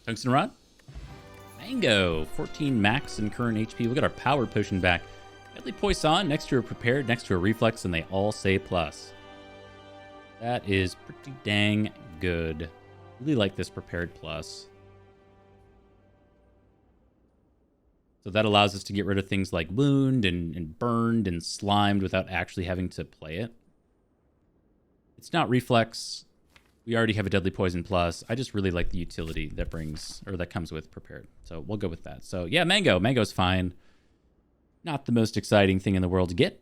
Tungsten Rod. Mango. 14 max and current HP. We'll get our power potion back. Deadly Poison next to a prepared, next to a reflex, and they all say plus. That is pretty dang good. Really like this prepared plus. So that allows us to get rid of things like wound and burned and slimed without actually having to play it. It's not reflex. We already have a Deadly Poison plus. I just really like the utility that brings, or that comes with prepared. So we'll go with that. So yeah, Mango. Mango's fine. Not the most exciting thing in the world to get.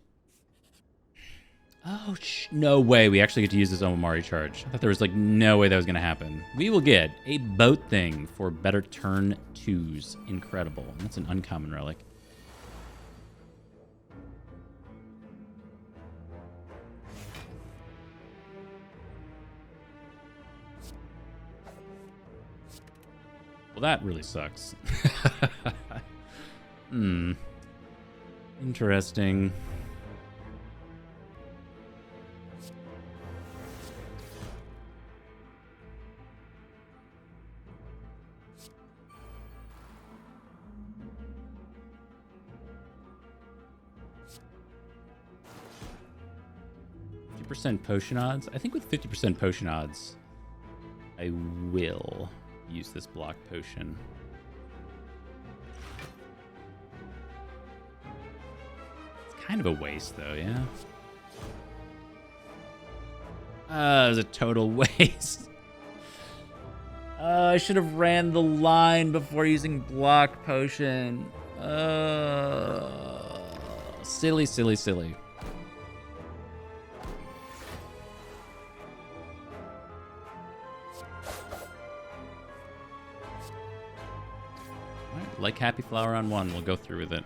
Oh, no way. We actually get to use this Omamari charge. I thought there was like no way that was going to happen. We will get a boat thing for better turn 2s. Incredible. And that's an uncommon relic. Well, that really sucks. Interesting. % potion odds. I think with 50% potion odds, I will use this block potion. It's kind of a waste, though, yeah? It was a total waste. I should have ran the line before using block potion. Silly, silly, silly. Like Happy Flower on 1, we'll go through with it.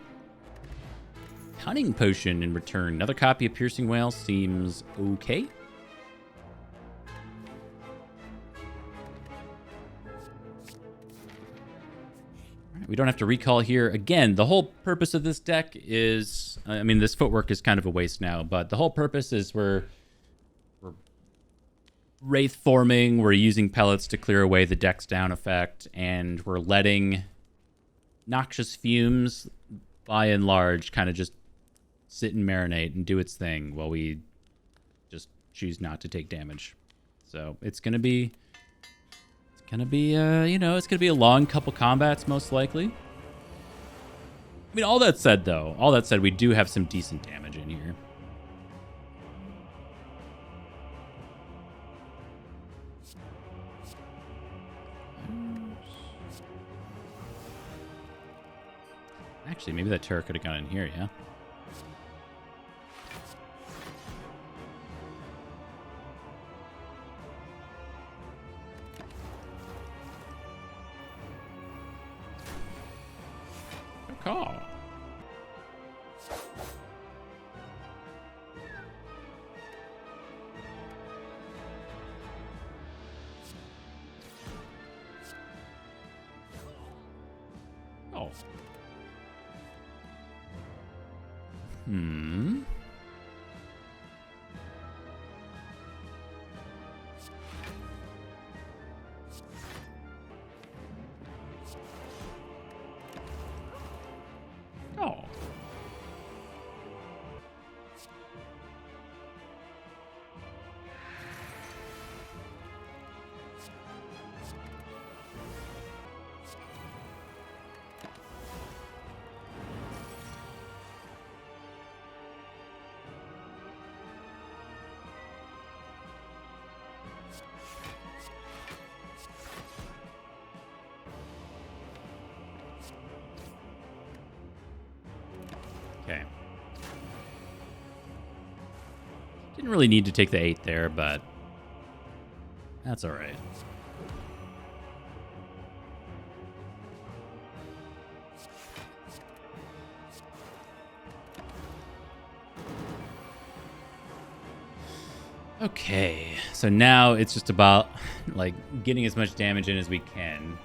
Cunning Potion in return. Another copy of Piercing Whale seems okay. Right, we don't have to recall here. Again, the whole purpose of this deck is... I mean, this footwork is kind of a waste now, but the whole purpose is we're Wraith Forming, we're using pellets to clear away the Dex Down effect, and we're letting Noxious Fumes, by and large, kind of just sit and marinate and do its thing while we just choose not to take damage. So it's gonna be, it's gonna be a long couple combats most likely. I mean, all that said, we do have some decent damage in here. Actually, maybe that Terror could have gone in here, yeah? Good call. Oh. Oh. Okay. Didn't really need to take the 8 there, but that's all right. Okay, so now it's just about like getting as much damage in as we can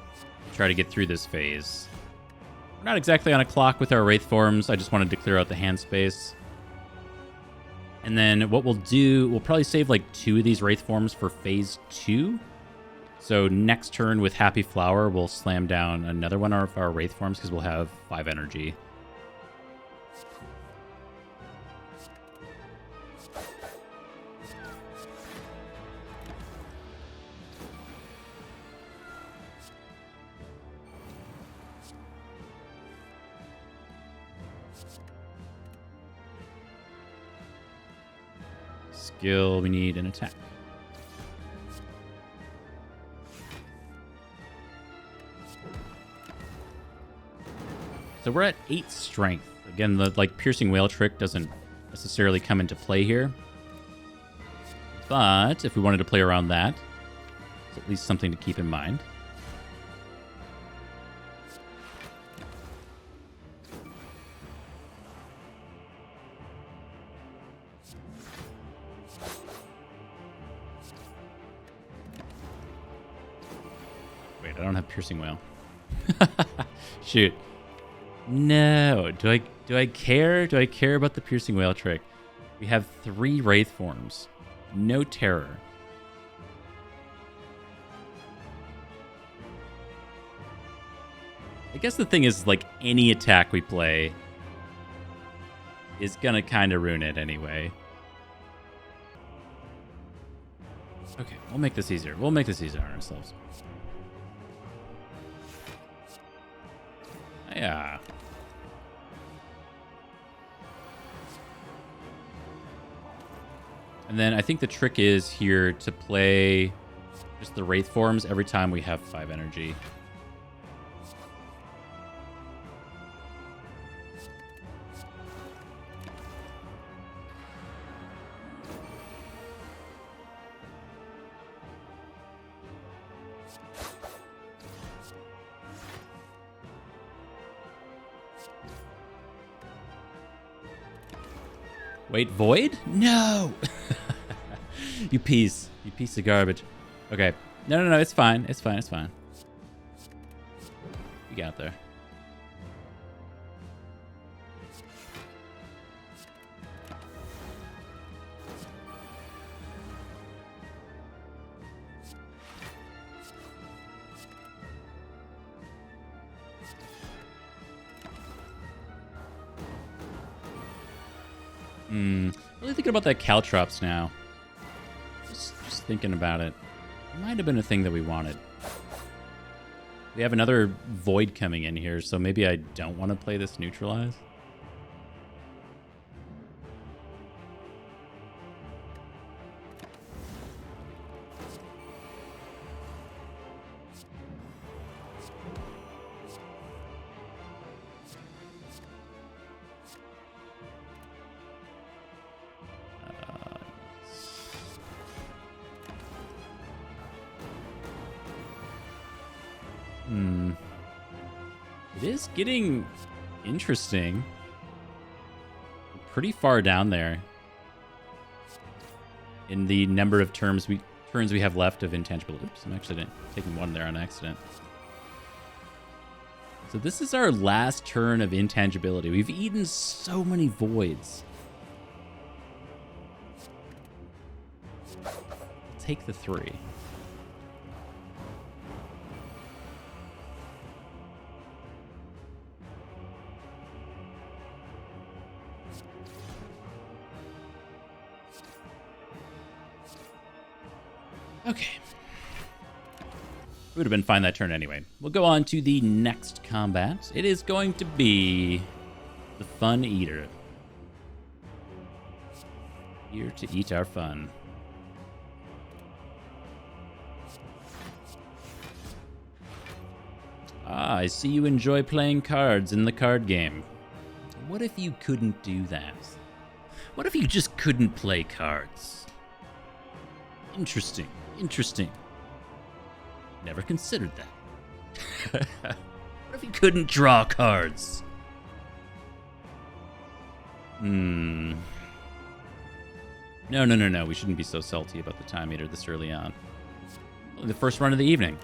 to try to get through this phase. We're not exactly on a clock with our Wraith Forms. I just wanted to clear out the hand space. And then what we'll do, we'll probably save like 2 of these Wraith Forms for phase 2. So next turn with Happy Flower, we'll slam down another one of our Wraith Forms because we'll have 5 energy. Skill, we need an attack. So we're at 8 strength. Again, the like piercing whale trick doesn't necessarily come into play here. But if we wanted to play around that, it's at least something to keep in mind. Wait, I don't have piercing whale. Shoot. No. Do I care? Do I care about the piercing whale trick? We have 3 Wraith Forms. No terror. I guess the thing is, like, any attack we play is gonna kind of ruin it anyway. Okay, we'll make this easier. We'll make this easier on ourselves. Yeah. And then I think the trick is here to play just the Wraith Forms every time we have 5 energy. Wait, Void? No! You piece of garbage. Okay. No, it's fine. It's fine. You got there. Really thinking about that Caltrops now. Just thinking about it. It might have been a thing that we wanted. We have another Void coming in here, so maybe I don't want to play this Neutralize. It is getting interesting. Pretty far down there in the number of turns we have left of intangible. Oops, I'm actually taking one there on accident. So this is our last turn of intangibility. We've eaten so many voids. Take the 3. Okay. Would have been fine that turn anyway. We'll go on to the next combat. It is going to be the Fun Eater. Here to eat our fun. Ah, I see you enjoy playing cards in the card game. what if you couldn't do that? What if you just couldn't play cards? Interesting. Interesting. Never considered that. What if you couldn't draw cards? No. We shouldn't be so salty about the time meter this early on. Only the first run of the evening.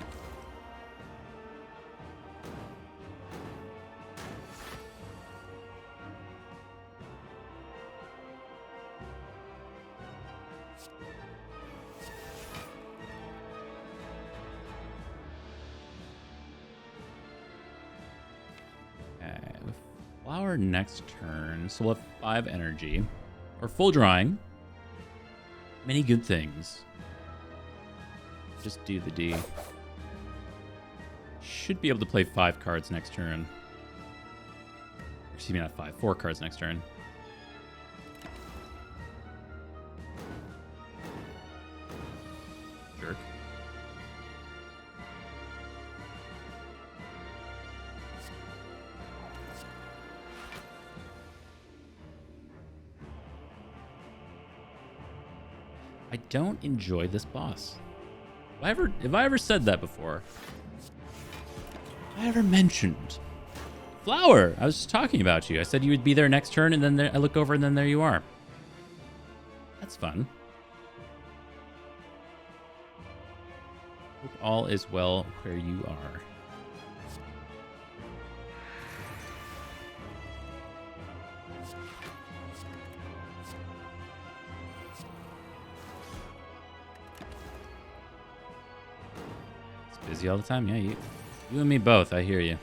Flower next turn, so we'll have 5 energy. Or full drawing. Many good things. Just do the D. Should be able to play 5 cards next turn. Excuse me, not 5. 4 cards next turn. Jerk. I don't enjoy this boss. Have I ever said that before? Have I ever mentioned? Flower! I was just talking about you. I said you would be there next turn, and then I look over, and then there you are. That's fun. Hope all is well where you are. Busy all the time? Yeah, you and me both. I hear you.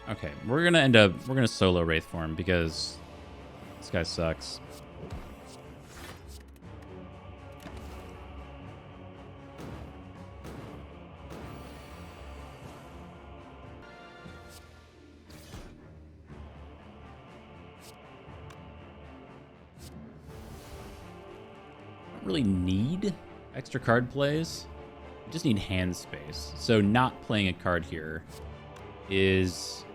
Okay, we're gonna solo Wraith Form because this guy sucks. Really need extra card plays. I just need hand space. So not playing a card here is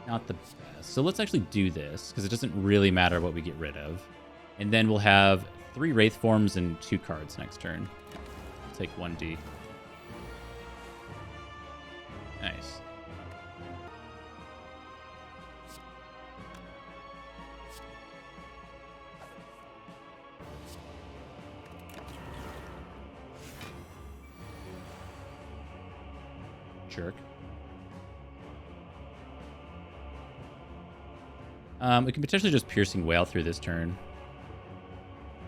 not the best. So let's actually do this because it doesn't really matter what we get rid of. And then we'll have 3 Wraith Forms and 2 cards next turn. I'll take 1D. Nice. Jerk. We can potentially just Piercing Wail through this turn.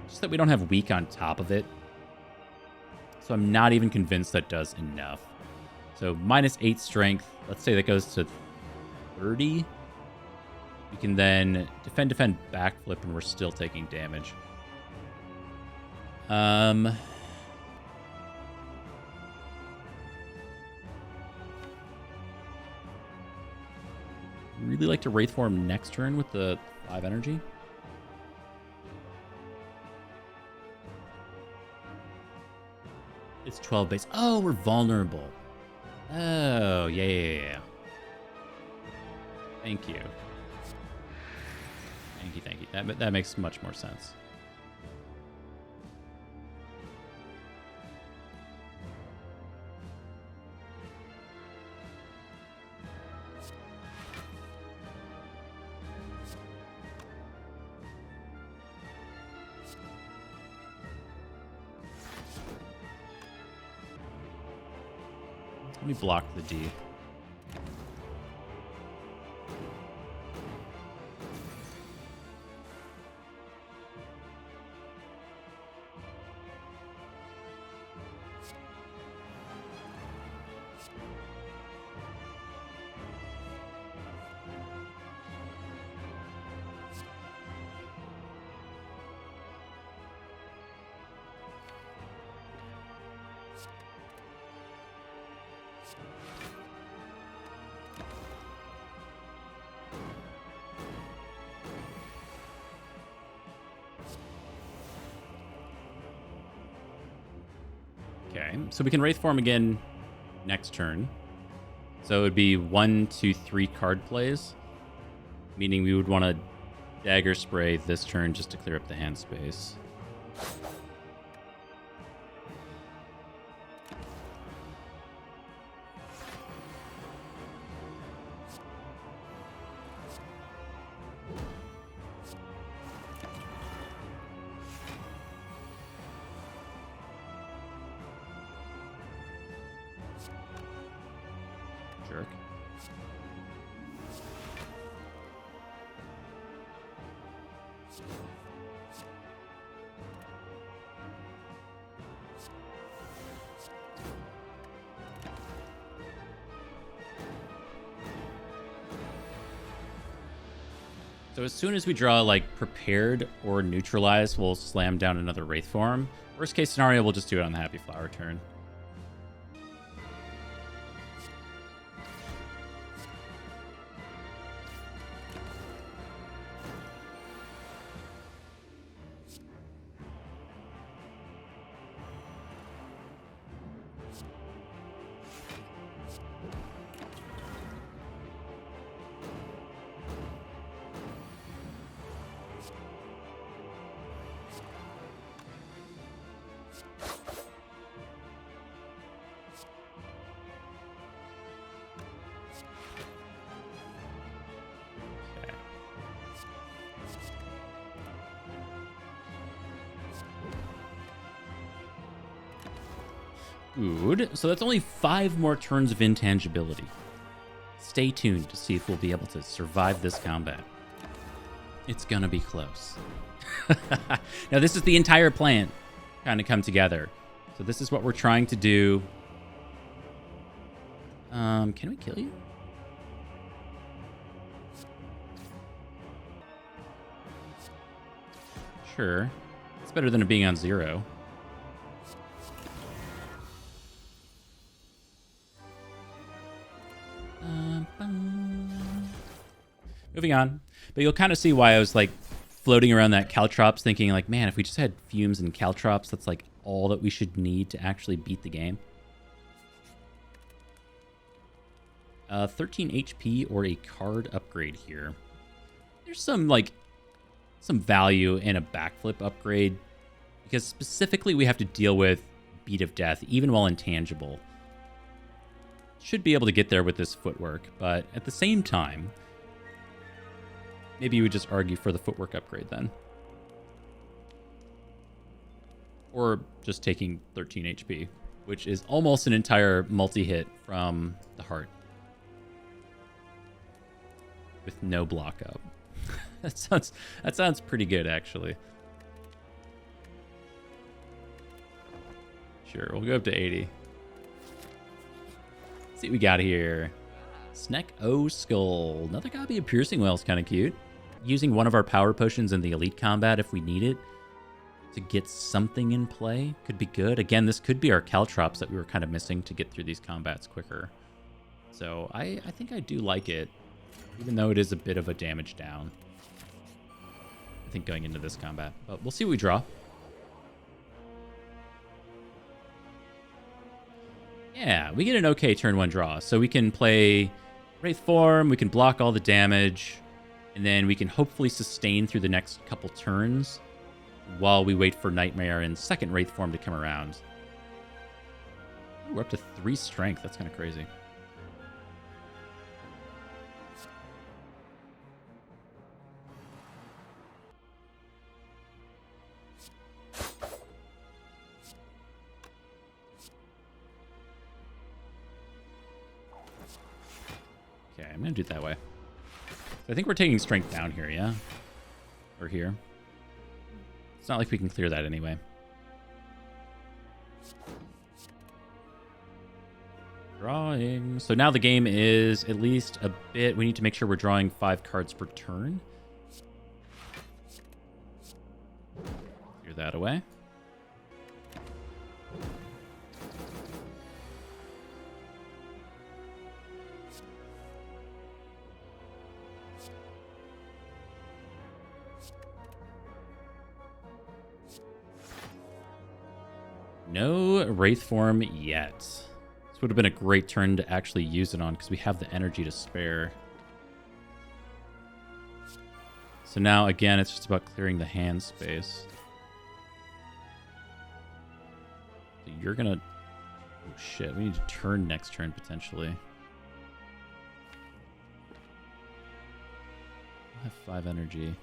Just that we don't have weak on top of it. So I'm not even convinced that does enough. So -8 strength. Let's say that goes to 30. We can then defend, backflip, and we're still taking damage. Really like to Wraith Form next turn with the 5 energy. It's 12 base. Oh, we're vulnerable. Oh, yeah. Thank you. Thank you. That makes much more sense. Let me block the D. Okay, so we can Wraith Form again next turn. So it would be 1, 2, 3 card plays, meaning we would want to dagger spray this turn just to clear up the hand space. Jerk. So as soon as we draw like prepared or neutralized, we'll slam down another Wraith Form. Worst case scenario, we'll just do it on the Happy Flower turn. Good. So that's only 5 more turns of intangibility. Stay tuned to see if we'll be able to survive this combat. It's gonna be close. Now, this is the entire plan kind of come together. So this is what we're trying to do. Can we kill you? Sure. It's better than it being on 0. Moving on. But you'll kind of see why I was like floating around that Caltrops thinking like, man, if we just had Fumes and Caltrops, that's like all that we should need to actually beat the game. 13 HP or a card upgrade here. There's some value in a backflip upgrade because specifically we have to deal with Beat of Death even while intangible. Should be able to get there with this footwork, but at the same time, maybe you would just argue for the footwork upgrade then. Or just taking 13 HP, which is almost an entire multi-hit from the heart. With no block up. That sounds pretty good, actually. Sure, we'll go up to 80. Let's see what we got here. Snack O Skull. Another copy of Piercing Whale is kind of cute. Using one of our power potions in the elite combat if we need it to get something in play could be good. Again, this could be our Caltrops that we were kind of missing to get through these combats quicker. So I think I do like it, even though it is a bit of a damage down, I think, going into this combat. But we'll see what we draw. Yeah, we get an okay turn 1 draw. So we can play Wraith Form, we can block all the damage, and then we can hopefully sustain through the next couple turns while we wait for Nightmare and second Wraith Form to come around. Ooh, we're up to 3 strength. That's kind of crazy. Okay, I'm going to do it that way. So I think we're taking strength down here, yeah? Or here. It's not like we can clear that anyway. Drawing. So now the game is at least a bit... We need to make sure we're drawing 5 cards per turn. Clear that away. No Wraith Form yet. So would have been a great turn to actually use it on because we have the energy to spare. So now, again, it's just about clearing the hand space. So you're going to... Oh, shit. We need to turn next turn, potentially. I have 5 energy.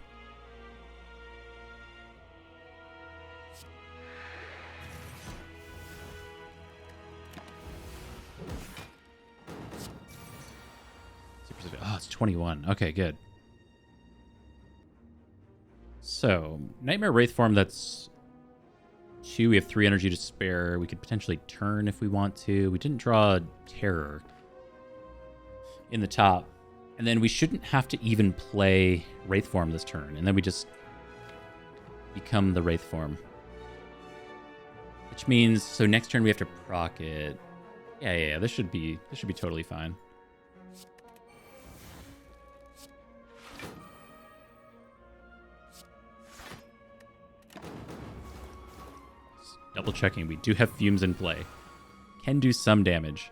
Oh, it's 21. Okay, good. So, Nightmare Wraith Form, that's 2. We have 3 energy to spare. We could potentially turn if we want to. We didn't draw Terror in the top. And then we shouldn't have to even play Wraith Form this turn. And then we just become the Wraith Form. Which means, so next turn we have to proc it. Yeah, this should be totally fine. Double checking, we do have Fumes in play. Can do some damage.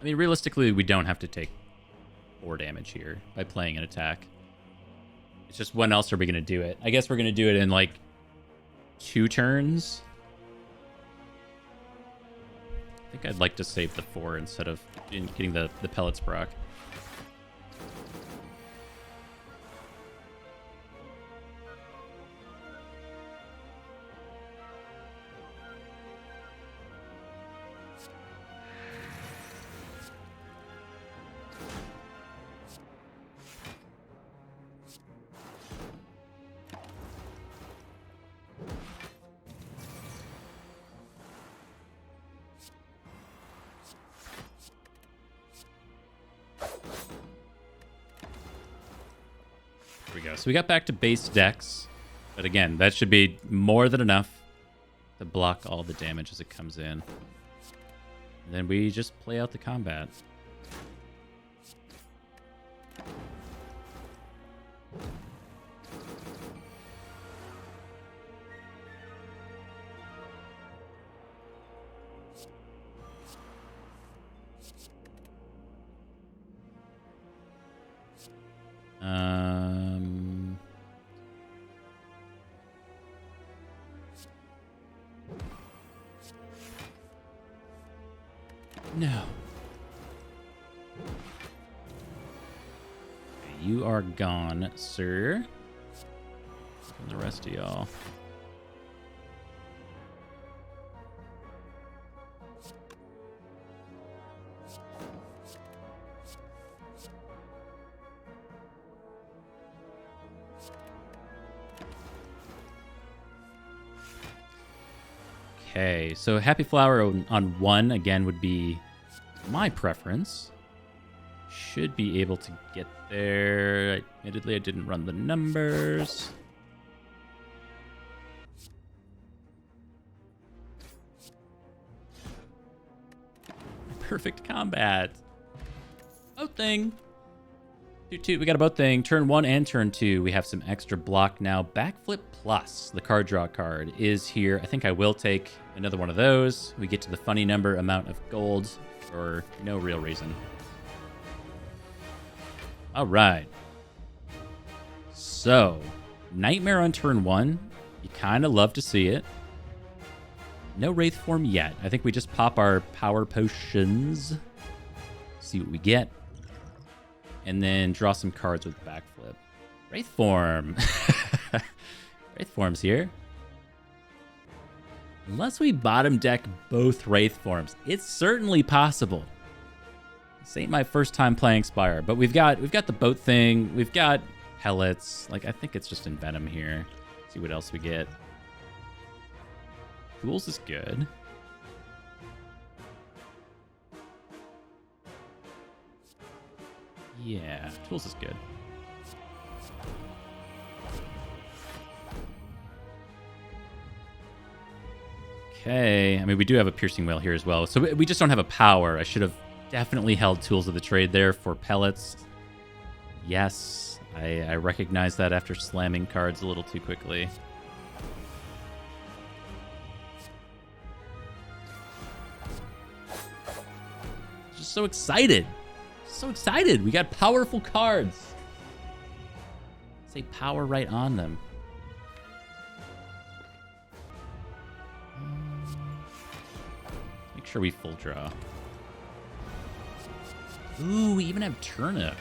I mean, realistically, we don't have to take 4 damage here by playing an attack. It's just when else are we going to do it? I guess we're going to do it in like 2 turns. I think I'd like to save the 4 instead of getting the pellets proc. So we got back to base decks, but again, that should be more than enough to block all the damage as it comes in. And then we just play out the combat. No. You are gone, sir. And the rest of y'all. Okay, so Happy Flower on 1 again would be my preference. Should be able to get there. Admittedly, I didn't run the numbers. Perfect combat. Boat thing. 2-2. We got a boat thing. Turn 1 and turn 2. We have some extra block now. Backflip Plus, the card draw card, is here. I think I will take another one of those. We get to the funny number amount of gold for no real reason. All right. So, Nightmare on turn 1. You kind of love to see it. No Wraith Form yet. I think we just pop our power potions. See what we get. And then draw some cards with backflip. Wraith Form. Wraith Form's here. Unless we bottom deck both Wraith Forms. It's certainly possible. This ain't my first time playing Spire, but we've got the boat thing. We've got pellets. Like, I think it's just Envenom here. See what else we get. Tools is good. Yeah, Tools is good. Okay, I mean, we do have a Piercing Wail here as well. So we just don't have a power. I should have definitely held tools of the trade there for pellets. Yes, I recognize that after slamming cards a little too quickly. Just so excited. So excited. We got powerful cards. Say power right on them. Make sure we full draw. Ooh, we even have Turnip.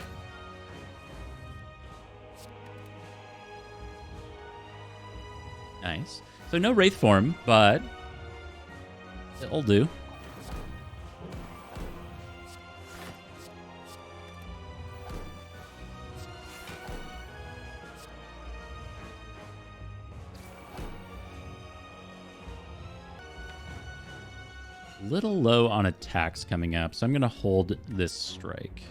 Nice. So no Wraith Form, but it'll do. Little low on attacks coming up, so I'm going to hold this strike.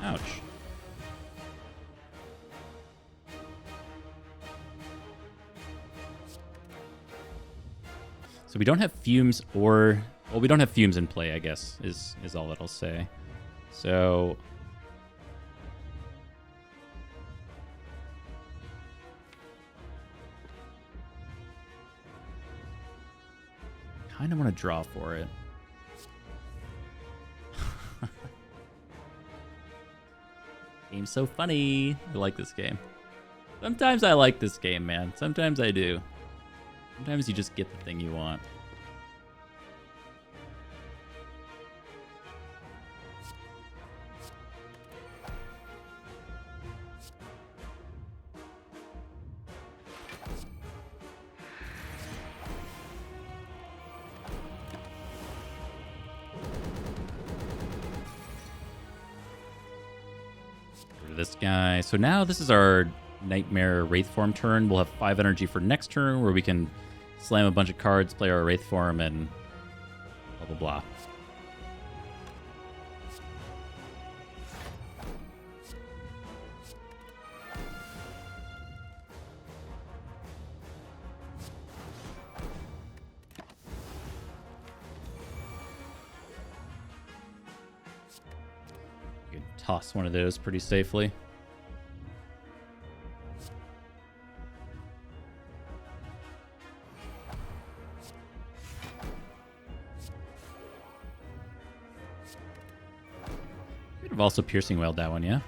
Ouch. So we don't have Fumes or... Well, we don't have Fumes in play, I guess, is all that I'll say. So... kind of want to draw for it. Game's so funny. I like this game. Sometimes I like this game, man. Sometimes I do. Sometimes you just get the thing you want. This guy. So now this is our Nightmare Wraith Form turn. We'll have 5 energy for next turn where we can slam a bunch of cards, play our Wraith Form, and blah, blah, blah. You can toss one of those pretty safely. I've also piercing wailed that one, yeah?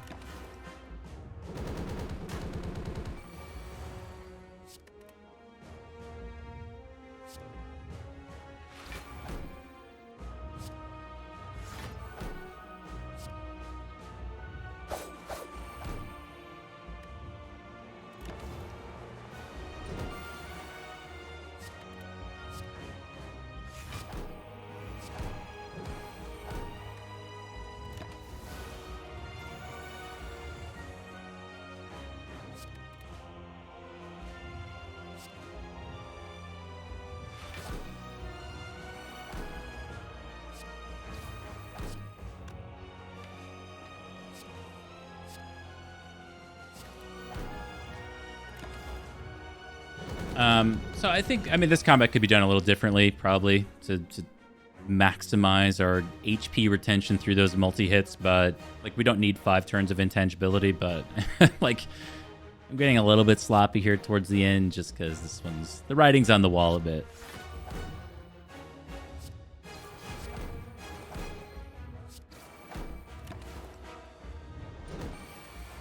So I think, I mean, this combat could be done a little differently, probably, to maximize our HP retention through those multi-hits, but, like, we don't need 5 turns of intangibility, but, like, I'm getting a little bit sloppy here towards the end, just because this one's, the writing's on the wall a bit.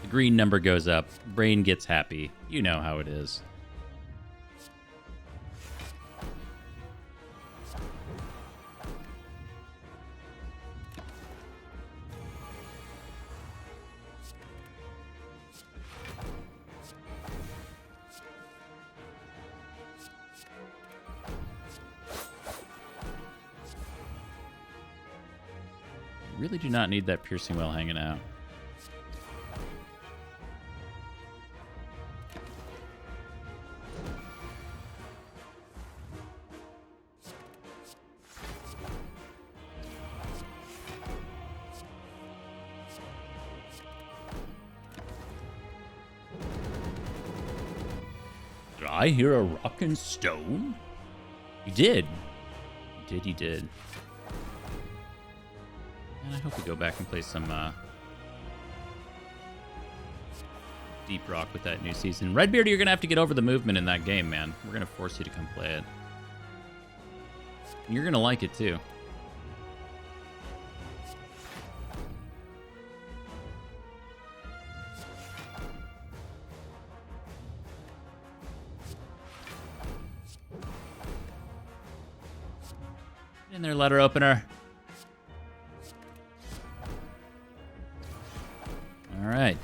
The green number goes up, brain gets happy. You know how it is. Really do not need that piercing wail hanging out. Did I hear a rockin' stone? You did. You did, you did. hope we go back and play some Deep Rock with that new season. Redbeard, you're going to have to get over the movement in that game, man. We're going to force you to come play it. You're going to like it, too. In there, letter opener. All right.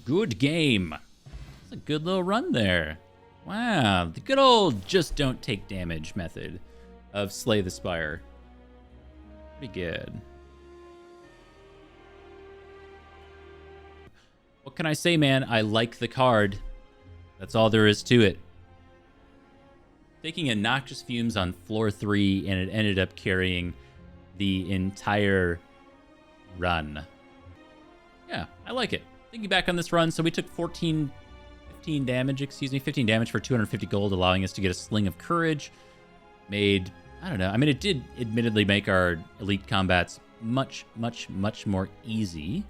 Good game. That's a good little run there. Wow. The good old just don't take damage method of Slay the Spire. Pretty good. What can I say, man? I like the card. That's all there is to it. Taking a Noxious Fumes on floor 3, and it ended up carrying the entire run. Yeah, I like it. Thinking back on this run, so we took 15 damage for 250 gold, allowing us to get a Sling of Courage. Made, I don't know, I mean, it did admittedly make our elite combats much, much, much more easy.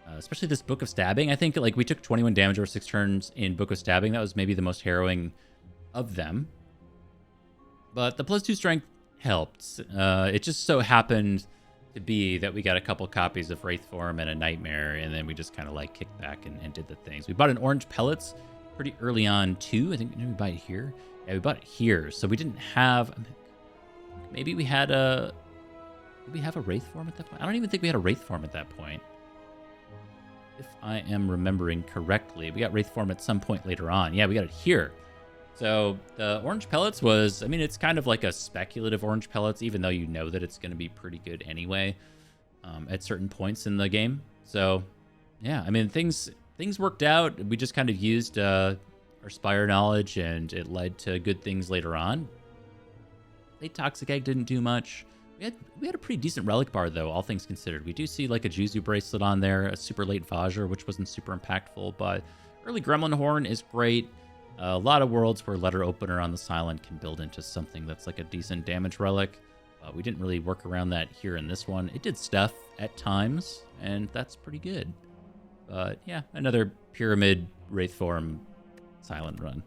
Especially this Book of Stabbing. I think like we took 21 damage over 6 turns in Book of Stabbing. That was maybe the most harrowing of them. But the +2 strength helped. It just so happened to be that we got a couple copies of Wraith Form and a Nightmare, and then we just kind of like kicked back and did the things. We bought an orange pellets pretty early on too. I think, did we buy it here? Yeah, we bought it here. So we didn't have, maybe we had a, did we have a Wraith Form at that point? I don't even think we had a Wraith Form at that point. If I am remembering correctly, we got Wraith Form at some point later on. Yeah, we got it here. So the orange pellets was, I mean, it's kind of like a speculative orange pellets, even though you know that it's going to be pretty good anyway at certain points in the game. So yeah, I mean, things worked out. We just kind of used our Spire knowledge, and it led to good things later on. Late Toxic Egg didn't do much. We had a pretty decent relic bar, though, all things considered. We do see like a Juzu bracelet on there, a super late Vajra, which wasn't super impactful, but early Gremlin Horn is great. A lot of worlds where letter opener on the Silent can build into something that's like a decent damage relic. We didn't really work around that here in this one. It did stuff at times, and that's pretty good. But yeah, another Pyramid Wraith Form Silent run.